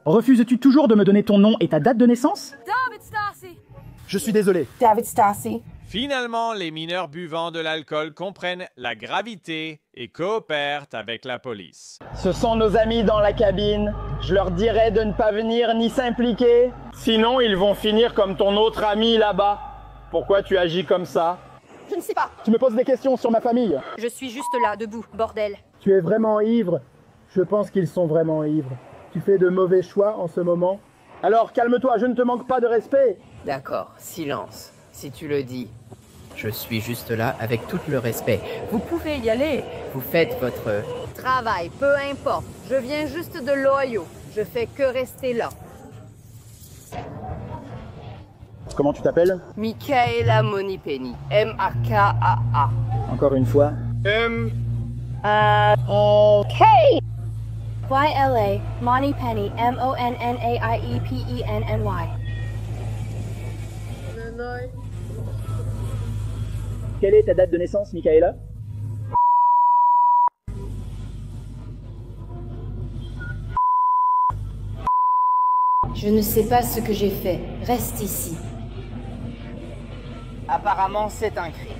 Refuses-tu toujours de me donner ton nom et ta date de naissance? David Stacy. Je suis désolé. David Stacy. Finalement, les mineurs buvant de l'alcool comprennent la gravité et coopèrent avec la police. Ce sont nos amis dans la cabine. Je leur dirai de ne pas venir ni s'impliquer. Sinon, ils vont finir comme ton autre ami là-bas. Pourquoi tu agis comme ça? Je ne sais pas. Tu me poses des questions sur ma famille. Je suis juste là, debout, bordel. Tu es vraiment ivre. Je pense qu'ils sont vraiment ivres. Tu fais de mauvais choix en ce moment. Alors calme-toi, je ne te manque pas de respect. D'accord, silence. Si tu le dis. Je suis juste là avec tout le respect. Vous pouvez y aller. Vous faites votre... Travail, peu importe. Je viens juste de l'Ohio. Je fais que rester là. Comment tu t'appelles? Michaela Moneypenny. M-A-K-A-A. Encore une fois. OK. Y-L-A, Moneypenny, M-O-N-N-A-I-E-P-E-N-N-Y. Quelle est ta date de naissance, Michaela? Je ne sais pas ce que j'ai fait. Reste ici. Apparemment, c'est un crime.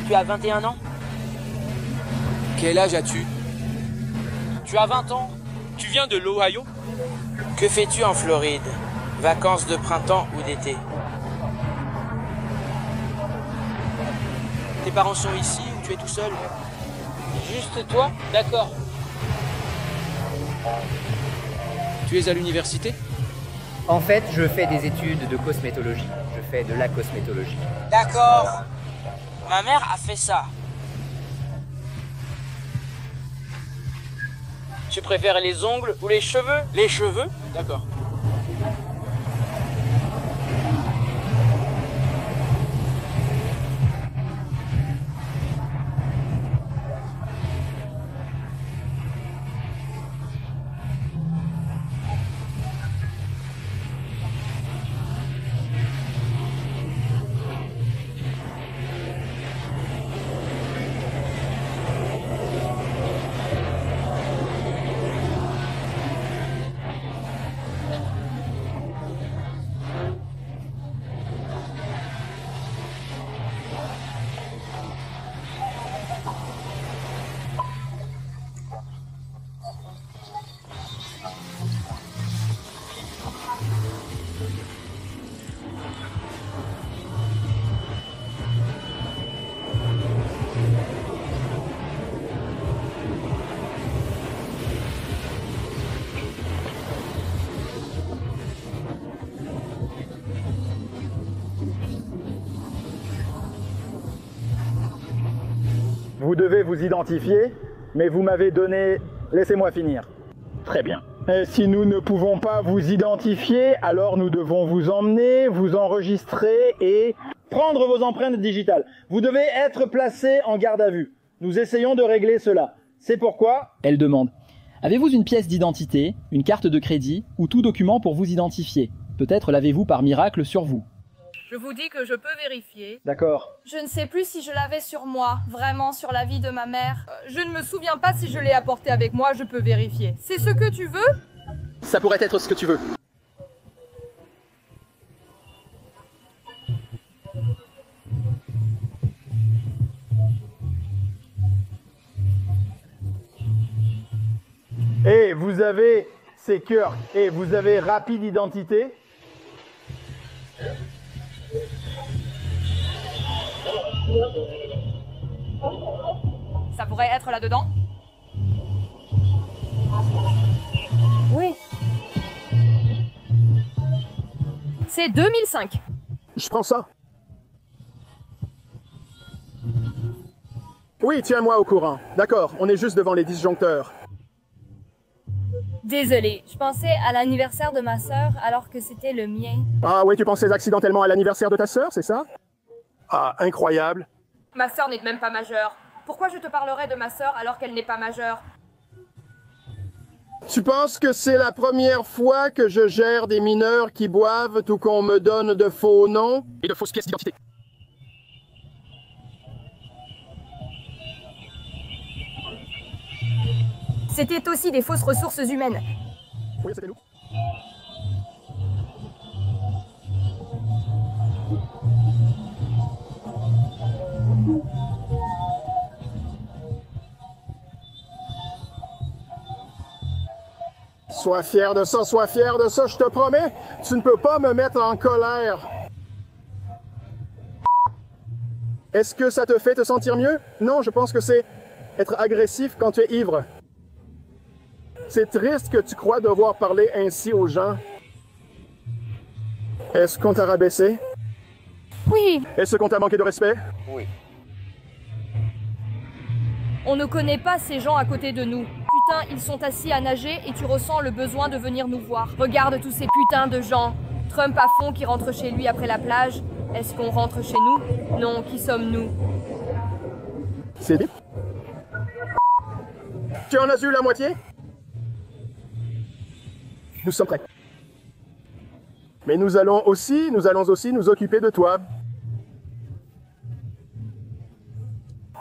Tu as 21 ans? Quel âge as-tu? Tu as 20 ans? Tu viens de l'Ohio? Que fais-tu en Floride? Vacances de printemps ou d'été? Tes parents sont ici ou tu es tout seul? Juste toi? D'accord. Tu es à l'université? En fait, je fais des études de cosmétologie. Je fais de la cosmétologie. D'accord. Ma mère a fait ça. Tu préfères les ongles ou les cheveux? Les cheveux? D'accord. Vous devez vous identifier, mais vous m'avez donné... Laissez-moi finir. Très bien. Et si nous ne pouvons pas vous identifier, alors nous devons vous emmener, vous enregistrer et prendre vos empreintes digitales. Vous devez être placé en garde à vue. Nous essayons de régler cela. C'est pourquoi... Elle demande. Avez-vous une pièce d'identité, une carte de crédit ou tout document pour vous identifier? Peut-être l'avez-vous par miracle sur vous. Je vous dis que je peux vérifier. D'accord. Je ne sais plus si je l'avais sur moi, vraiment sur la vie de ma mère. Je ne me souviens pas si je l'ai apporté avec moi, je peux vérifier. C'est ce que tu veux? Ça pourrait être ce que tu veux. Et vous avez Secure et vous avez Rapide Identité. Ça pourrait être là-dedans? Oui. C'est 2005. Je prends ça. Oui, tiens-moi au courant. D'accord, on est juste devant les disjoncteurs. Désolée, je pensais à l'anniversaire de ma sœur alors que c'était le mien. Ah oui, tu pensais accidentellement à l'anniversaire de ta sœur, c'est ça? Ah, incroyable. Ma sœur n'est même pas majeure. Pourquoi je te parlerais de ma sœur alors qu'elle n'est pas majeure? Tu penses que c'est la première fois que je gère des mineurs qui boivent ou qu'on me donne de faux noms? Et de fausses pièces d'identité. C'était aussi des fausses ressources humaines. Oui, c'était nous. Sois fier de ça, sois fier de ça, je te promets. Tu ne peux pas me mettre en colère. Est-ce que ça te fait te sentir mieux? Non, je pense que c'est être agressif quand tu es ivre. C'est triste que tu crois devoir parler ainsi aux gens. Est-ce qu'on t'a rabaissé? Oui. Est-ce qu'on t'a manqué de respect? Oui. On ne connaît pas ces gens à côté de nous. Putain, ils sont assis à nager et tu ressens le besoin de venir nous voir. Regarde tous ces putains de gens. Trump à fond qui rentre chez lui après la plage. Est-ce qu'on rentre chez nous? Non, qui sommes-nous? C'est vite. Tu en as eu la moitié? Nous sommes prêts. Mais nous allons aussi nous occuper de toi.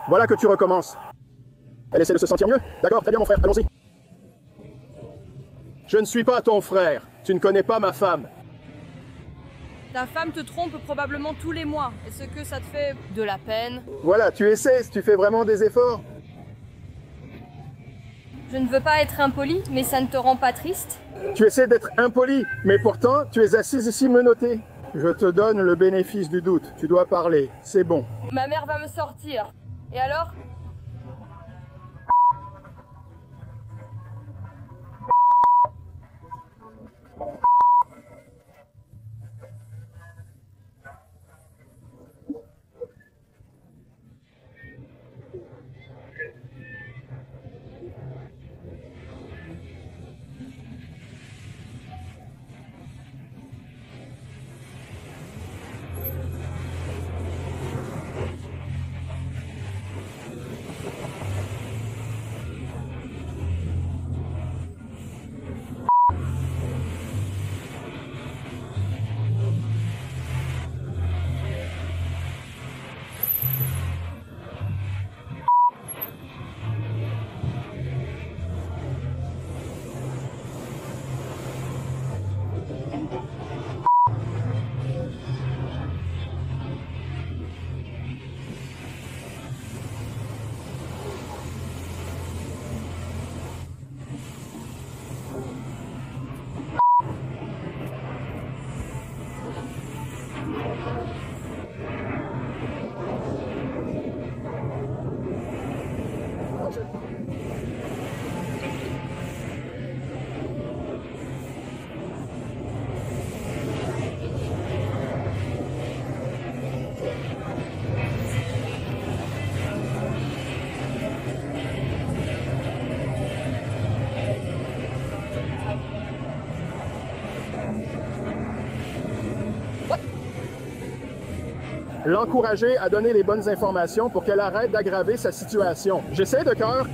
Voilà que tu recommences. Elle essaie de se sentir mieux. D'accord, très bien mon frère, allons-y. Je ne suis pas ton frère. Tu ne connais pas ma femme. Ta femme te trompe probablement tous les mois. Est-ce que ça te fait de la peine? Voilà, tu essaies, tu fais vraiment des efforts. Je ne veux pas être impoli, mais ça ne te rend pas triste? Tu essaies d'être impoli, mais pourtant, tu es assise ici menottée. Je te donne le bénéfice du doute. Tu dois parler, c'est bon. Ma mère va me sortir. Et alors? L'encourager à donner les bonnes informations pour qu'elle arrête d'aggraver sa situation. J'essaie de cœur.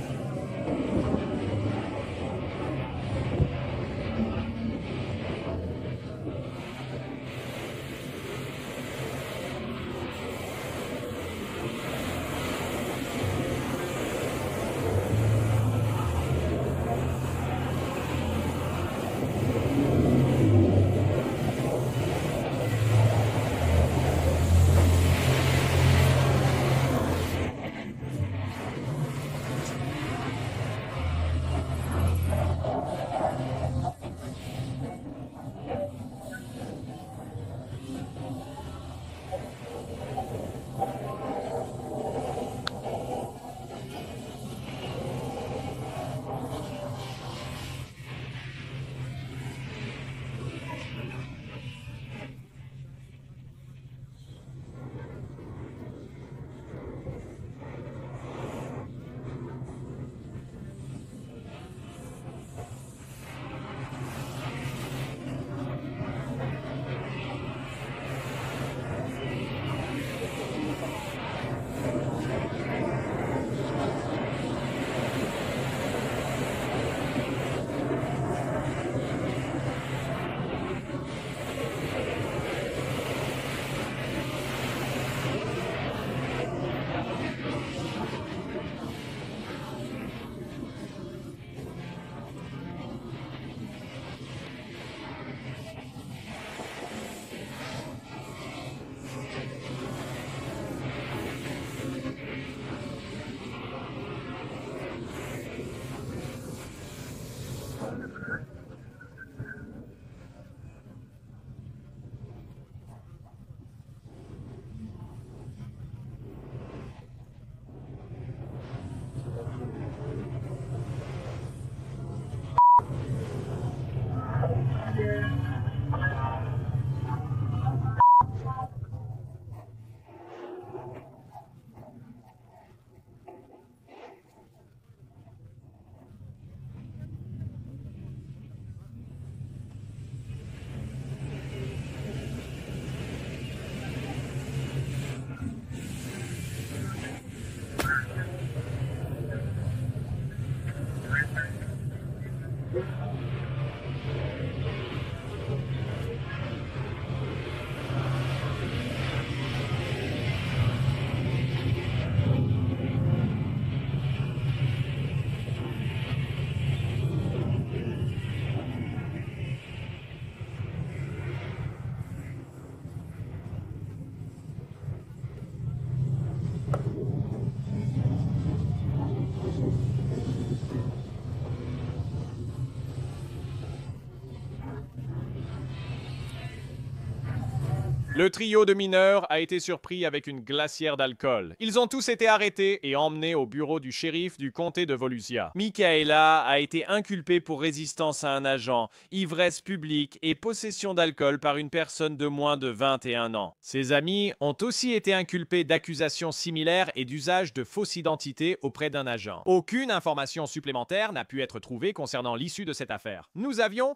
Le trio de mineurs a été surpris avec une glacière d'alcool. Ils ont tous été arrêtés et emmenés au bureau du shérif du comté de Volusia. Michaela a été inculpée pour résistance à un agent, ivresse publique et possession d'alcool par une personne de moins de 21 ans. Ses amis ont aussi été inculpés d'accusations similaires et d'usage de fausses identités auprès d'un agent. Aucune information supplémentaire n'a pu être trouvée concernant l'issue de cette affaire. Nous avions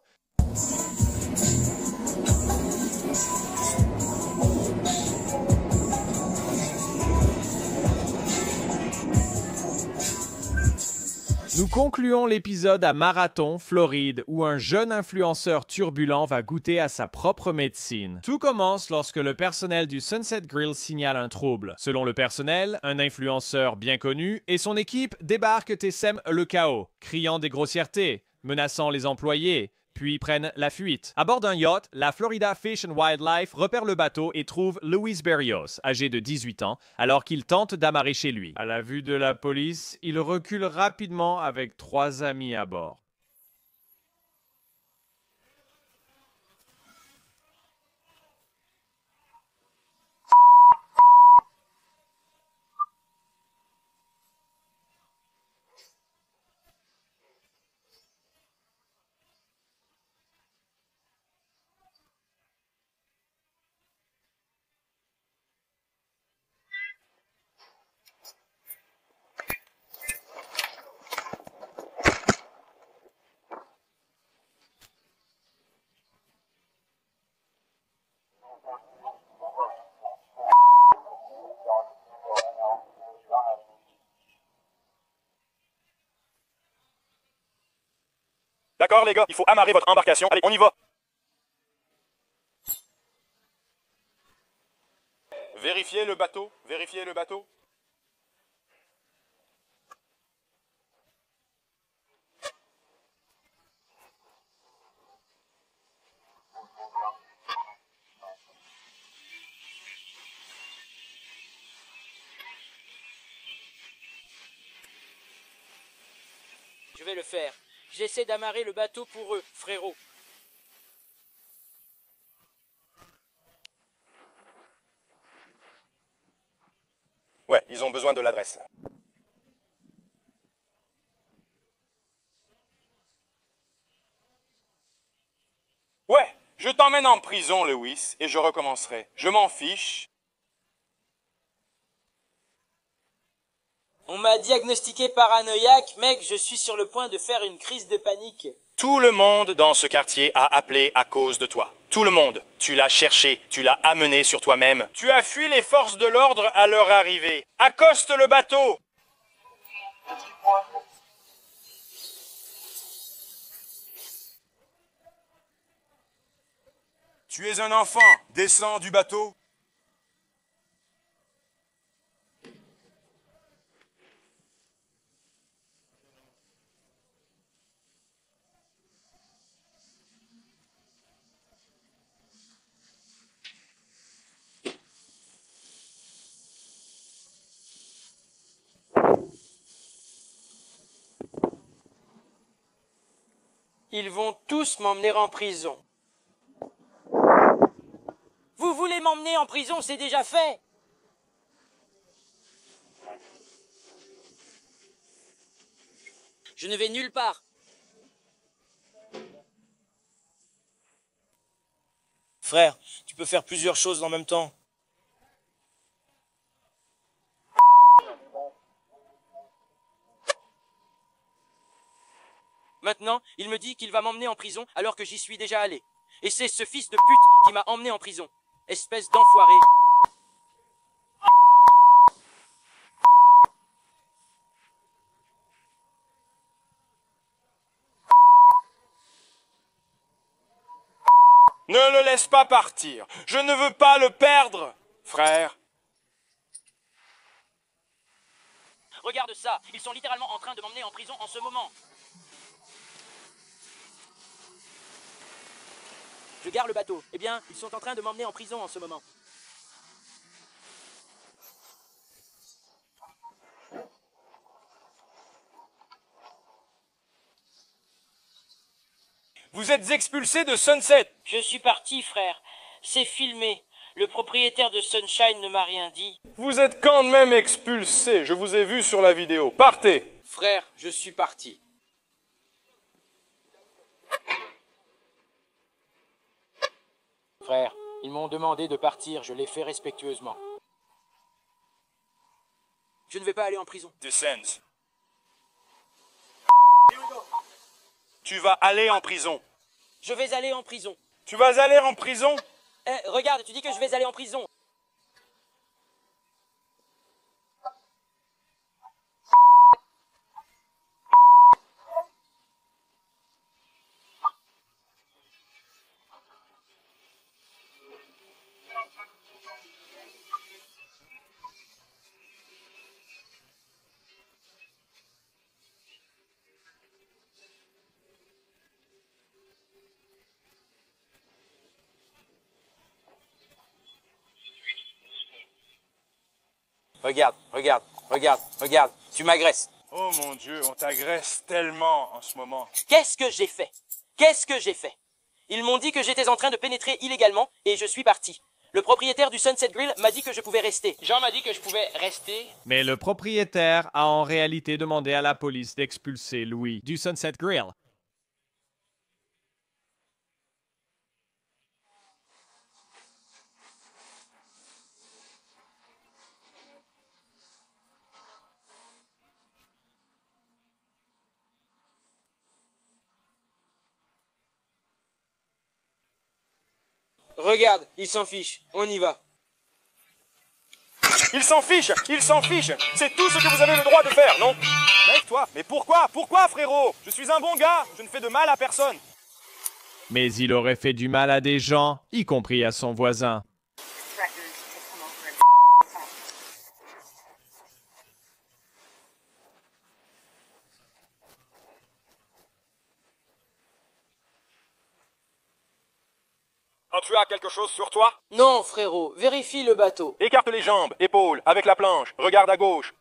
Nous concluons l'épisode à Marathon, Floride, où un jeune influenceur turbulent va goûter à sa propre médecine. Tout commence lorsque le personnel du Sunset Grill signale un trouble. Selon le personnel, un influenceur bien connu et son équipe débarquent et sèment le chaos, criant des grossièretés, menaçant les employés, puis prennent la fuite. À bord d'un yacht, la Florida Fish and Wildlife repère le bateau et trouve Luis Berrios, âgé de 18 ans, alors qu'il tente d'amarrer chez lui. À la vue de la police, il recule rapidement avec 3 amis à bord. D'accord les gars, il faut amarrer votre embarcation. Allez, on y va. Vérifiez le bateau, vérifiez le bateau. Je vais le faire. J'essaie d'amarrer le bateau pour eux, frérot. Ouais, ils ont besoin de l'adresse. Ouais, je t'emmène en prison, Lewis, et je recommencerai. Je m'en fiche. On m'a diagnostiqué paranoïaque, mec, je suis sur le point de faire une crise de panique. Tout le monde dans ce quartier a appelé à cause de toi. Tout le monde. Tu l'as cherché, tu l'as amené sur toi-même. Tu as fui les forces de l'ordre à leur arrivée. Accoste le bateau! Tu es un enfant. Descends du bateau. Ils vont tous m'emmener en prison. Vous voulez m'emmener en prison, c'est déjà fait. Je ne vais nulle part. Frère, tu peux faire plusieurs choses en même temps. Maintenant, il me dit qu'il va m'emmener en prison alors que j'y suis déjà allé. Et c'est ce fils de pute qui m'a emmené en prison. Espèce d'enfoiré. Ne le laisse pas partir. Je ne veux pas le perdre, frère. Regarde ça, ils sont littéralement en train de m'emmener en prison en ce moment. Je gare le bateau. Eh bien, ils sont en train de m'emmener en prison en ce moment. Vous êtes expulsé de Sunset. Je suis parti, frère. C'est filmé. Le propriétaire de Sunshine ne m'a rien dit. Vous êtes quand même expulsé, je vous ai vu sur la vidéo. Partez! Frère, je suis parti. Frère, ils m'ont demandé de partir, je l'ai fait respectueusement. Je ne vais pas aller en prison. Descends. Tu vas aller en prison. Je vais aller en prison. Tu vas aller en prison? Regarde, tu dis que je vais aller en prison. Regarde, regarde, regarde, regarde, tu m'agresses. Oh mon Dieu, on t'agresse tellement en ce moment. Qu'est-ce que j'ai fait? Qu'est-ce que j'ai fait? Ils m'ont dit que j'étais en train de pénétrer illégalement et je suis parti. Le propriétaire du Sunset Grill m'a dit que je pouvais rester. Jean m'a dit que je pouvais rester. Mais le propriétaire a en réalité demandé à la police d'expulser Louis du Sunset Grill. Regarde, il s'en fiche. On y va. Il s'en fiche! Il s'en fiche! C'est tout ce que vous avez le droit de faire, non? Lève-toi! Mais pourquoi? Pourquoi, frérot? Je suis un bon gars! Je ne fais de mal à personne! Mais il aurait fait du mal à des gens, y compris à son voisin. Tu as quelque chose sur toi? Non, frérot, vérifie le bateau. Écarte les jambes, épaules, avec la planche. Regarde à gauche.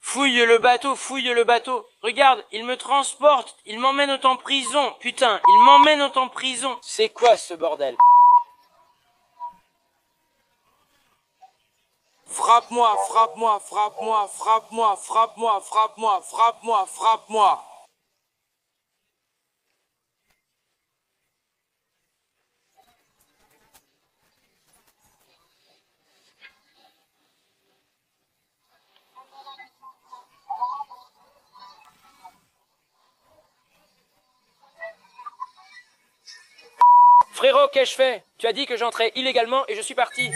Fouille le bateau, fouille le bateau. Regarde, il me transporte, il m'emmène en prison. Putain, il m'emmène en prison. C'est quoi ce bordel? Frappe-moi, frappe-moi, frappe-moi, frappe-moi, frappe-moi, frappe-moi, frappe-moi, frappe-moi. Frérot, qu'ai-je fait? Tu as dit que j'entrais illégalement et je suis parti.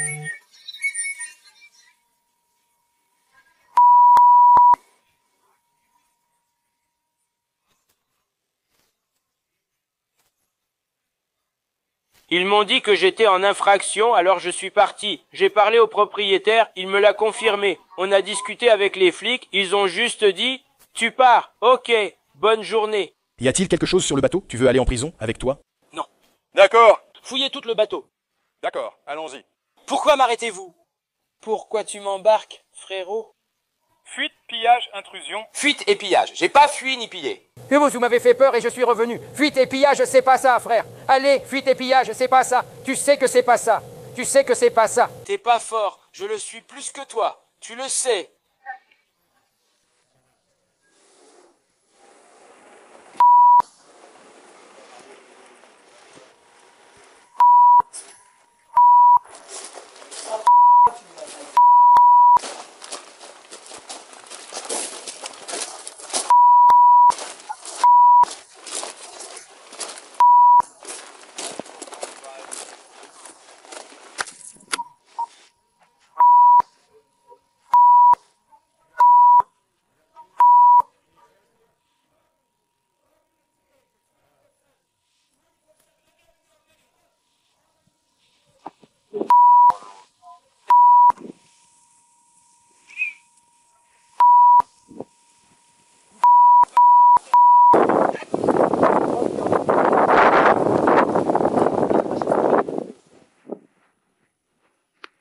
Ils m'ont dit que j'étais en infraction, alors je suis parti. J'ai parlé au propriétaire, il me l'a confirmé. On a discuté avec les flics, ils ont juste dit « Tu pars, ok, bonne journée ». Y a-t-il quelque chose sur le bateau? Tu veux aller en prison avec toi? Non. D'accord. Fouillez tout le bateau. D'accord, allons-y. Pourquoi m'arrêtez-vous? Pourquoi tu m'embarques, frérot? Fuite, pillage, intrusion. Fuite et pillage. J'ai pas fui ni pillé. Mais vous m'avez fait peur et je suis revenu. Fuite et pillage, c'est pas ça, frère. Allez, fuite et pillage, c'est pas ça. Tu sais que c'est pas ça. Tu sais que c'est pas ça. T'es pas fort. Je le suis plus que toi. Tu le sais.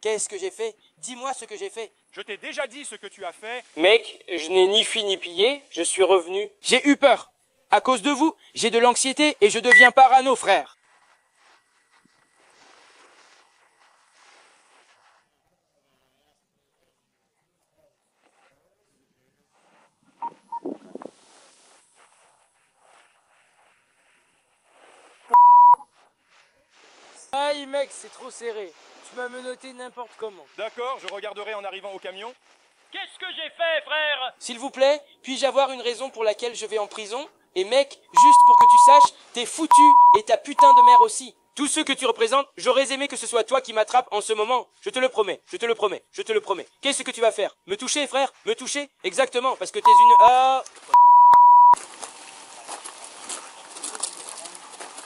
Qu'est-ce que j'ai fait? Dis-moi ce que j'ai fait. Je t'ai déjà dit ce que tu as fait. Mec, je n'ai ni fui ni pillé, je suis revenu. J'ai eu peur. À cause de vous, j'ai de l'anxiété et je deviens parano, frère. Aïe mec, c'est trop serré. Tu m'as menotté n'importe comment. D'accord, je regarderai en arrivant au camion. Qu'est-ce que j'ai fait, frère? S'il vous plaît, puis-je avoir une raison pour laquelle je vais en prison? Et mec, juste pour que tu saches, t'es foutu et ta putain de mère aussi. Tous ceux que tu représentes, j'aurais aimé que ce soit toi qui m'attrape en ce moment. Je te le promets, je te le promets, je te le promets. Qu'est-ce que tu vas faire? Me toucher, frère? Me toucher? Exactement, parce que t'es une... Ah...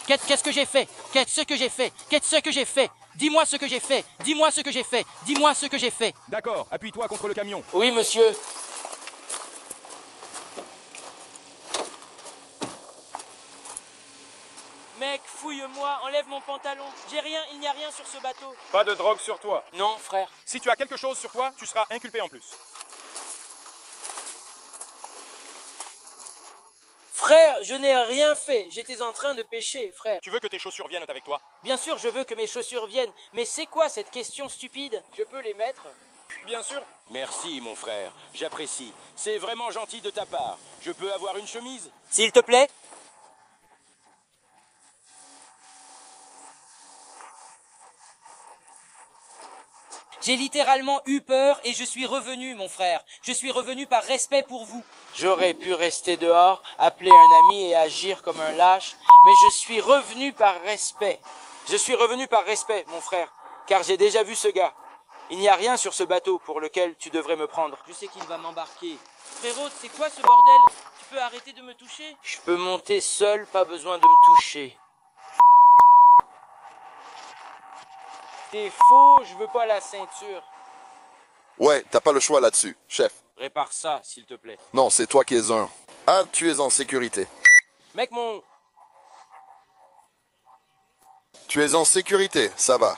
Qu'est-ce que j'ai fait? Qu'est-ce que j'ai fait? Qu'est-ce que j'ai fait? Dis-moi ce que j'ai fait. Dis-moi ce que j'ai fait. Dis-moi ce que j'ai fait. D'accord, appuie-toi contre le camion. Oui, monsieur. Mec, fouille-moi, enlève mon pantalon. J'ai rien, il n'y a rien sur ce bateau. Pas de drogue sur toi. Non, frère. Si tu as quelque chose sur toi, tu seras inculpé en plus. Frère, je n'ai rien fait. J'étais en train de pêcher, frère. Tu veux que tes chaussures viennent avec toi? Bien sûr, je veux que mes chaussures viennent. Mais c'est quoi cette question stupide? Je peux les mettre? Bien sûr. Merci, mon frère. J'apprécie. C'est vraiment gentil de ta part. Je peux avoir une chemise? S'il te plaît? J'ai littéralement eu peur et je suis revenu, mon frère. Je suis revenu par respect pour vous. J'aurais pu rester dehors, appeler un ami et agir comme un lâche, mais je suis revenu par respect. Je suis revenu par respect, mon frère, car j'ai déjà vu ce gars. Il n'y a rien sur ce bateau pour lequel tu devrais me prendre. Je sais qu'il va m'embarquer. Frérot, c'est quoi ce bordel? Tu peux arrêter de me toucher? Je peux monter seul, pas besoin de me toucher. C'est faux, je veux pas la ceinture. Ouais, t'as pas le choix là-dessus, chef. Répare ça, s'il te plaît. Non, c'est toi qui es un. Ah, tu es en sécurité. Mec, mon... Tu es en sécurité, ça va.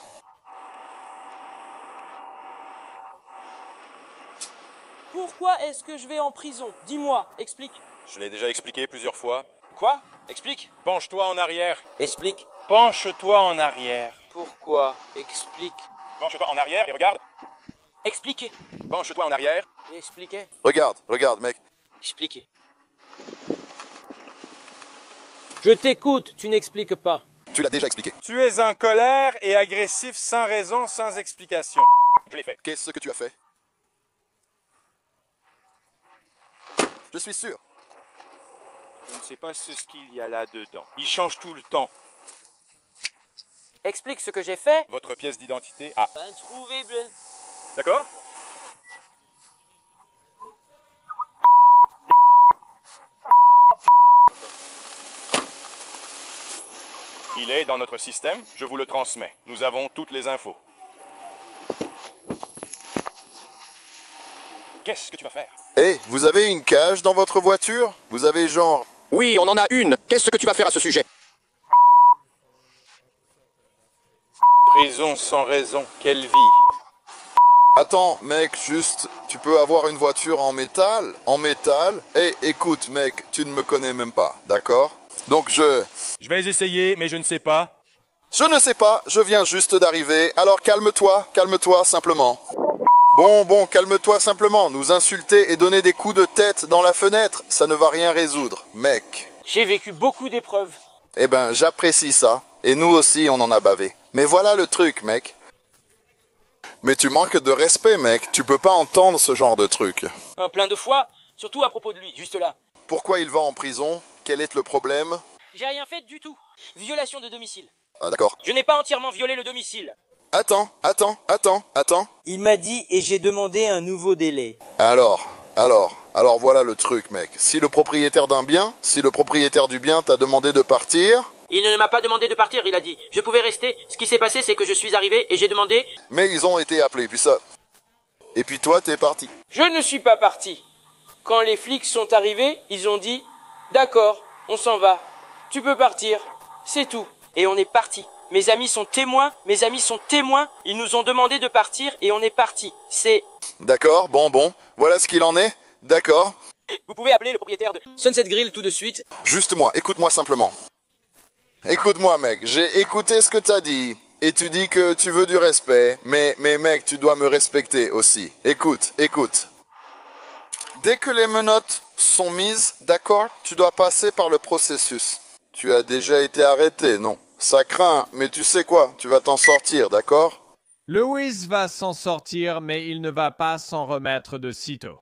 Pourquoi est-ce que je vais en prison? Dis-moi, explique. Je l'ai déjà expliqué plusieurs fois. Quoi? Explique. Penche-toi en arrière. Explique. Penche-toi en arrière. Pourquoi? Explique. Penche-toi en arrière et regarde. Expliquez. Penche-toi en arrière. Expliquez. Regarde, mec. Expliquez. Je t'écoute, tu n'expliques pas. Tu l'as déjà expliqué. Tu es en colère et agressif sans raison, sans explication. Je l'ai fait. Qu'est-ce que tu as fait? Je suis sûr. Je ne sais pas ce qu'il y a là-dedans. Il change tout le temps. Explique ce que j'ai fait. Votre pièce d'identité a... Introuvable. D'accord? Il est dans notre système, je vous le transmets. Nous avons toutes les infos. Qu'est-ce que tu vas faire? Hé, vous avez une cage dans votre voiture? Vous avez genre... Oui, on en a une. Qu'est-ce que tu vas faire à ce sujet? Prison sans raison, quelle vie. Attends, mec, juste, tu peux avoir une voiture en métal? En métal? Hé, écoute, mec, tu ne me connais même pas, d'accord? Donc Je vais essayer, mais je ne sais pas. Je ne sais pas, je viens juste d'arriver, alors calme-toi simplement. Bon, calme-toi simplement, nous insulter et donner des coups de tête dans la fenêtre, ça ne va rien résoudre, mec. J'ai vécu beaucoup d'épreuves. Eh ben, j'apprécie ça, et nous aussi on en a bavé. Mais voilà le truc, mec. Mais tu manques de respect, mec, tu peux pas entendre ce genre de truc. Plein de fois, surtout à propos de lui, juste là. Pourquoi il va en prison? Quel est le problème? J'ai rien fait du tout. Violation de domicile. Ah d'accord. Je n'ai pas entièrement violé le domicile. Attends. Il m'a dit et j'ai demandé un nouveau délai. Alors voilà le truc, mec. Si le propriétaire d'un bien, si le propriétaire du bien t'a demandé de partir... Il ne m'a pas demandé de partir, il a dit. Je pouvais rester. Ce qui s'est passé, c'est que je suis arrivé et j'ai demandé... Mais ils ont été appelés, puis ça... Et puis toi, t'es parti. Je ne suis pas parti. Quand les flics sont arrivés, ils ont dit... D'accord, on s'en va. Tu peux partir. C'est tout. Et on est parti. Mes amis sont témoins. Ils nous ont demandé de partir et on est parti. C'est... D'accord, bon. Voilà ce qu'il en est. D'accord. Vous pouvez appeler le propriétaire de Sunset Grill tout de suite. Juste moi, écoute-moi simplement. Écoute-moi, mec, j'ai écouté ce que t'as dit. Et tu dis que tu veux du respect. Mais mec, tu dois me respecter aussi. Écoute. Dès que les menottes sont mises, d'accord, tu dois passer par le processus. Tu as déjà été arrêté, non? Ça craint, mais tu sais quoi, tu vas t'en sortir, d'accord? Lewis va s'en sortir, mais il ne va pas s'en remettre de sitôt.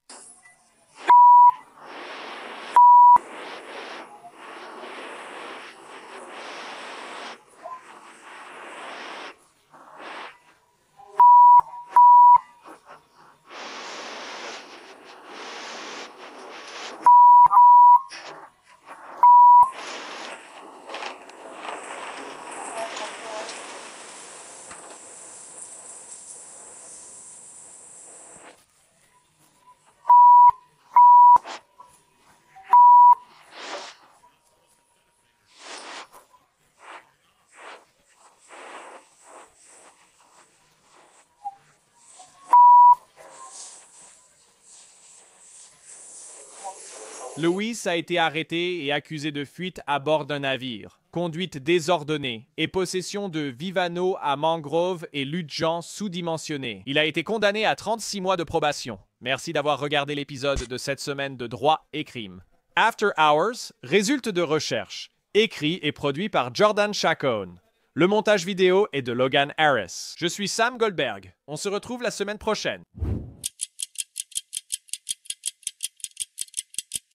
Lewis a été arrêté et accusé de fuite à bord d'un navire, conduite désordonnée et possession de Vivano à mangrove et Ludjan sous-dimensionné. Il a été condamné à 36 mois de probation. Merci d'avoir regardé l'épisode de cette semaine de Droit et Crime. After Hours résulte de recherche, écrit et produit par Jordan Chacon. Le montage vidéo est de Logan Harris. Je suis Sam Goldberg. On se retrouve la semaine prochaine.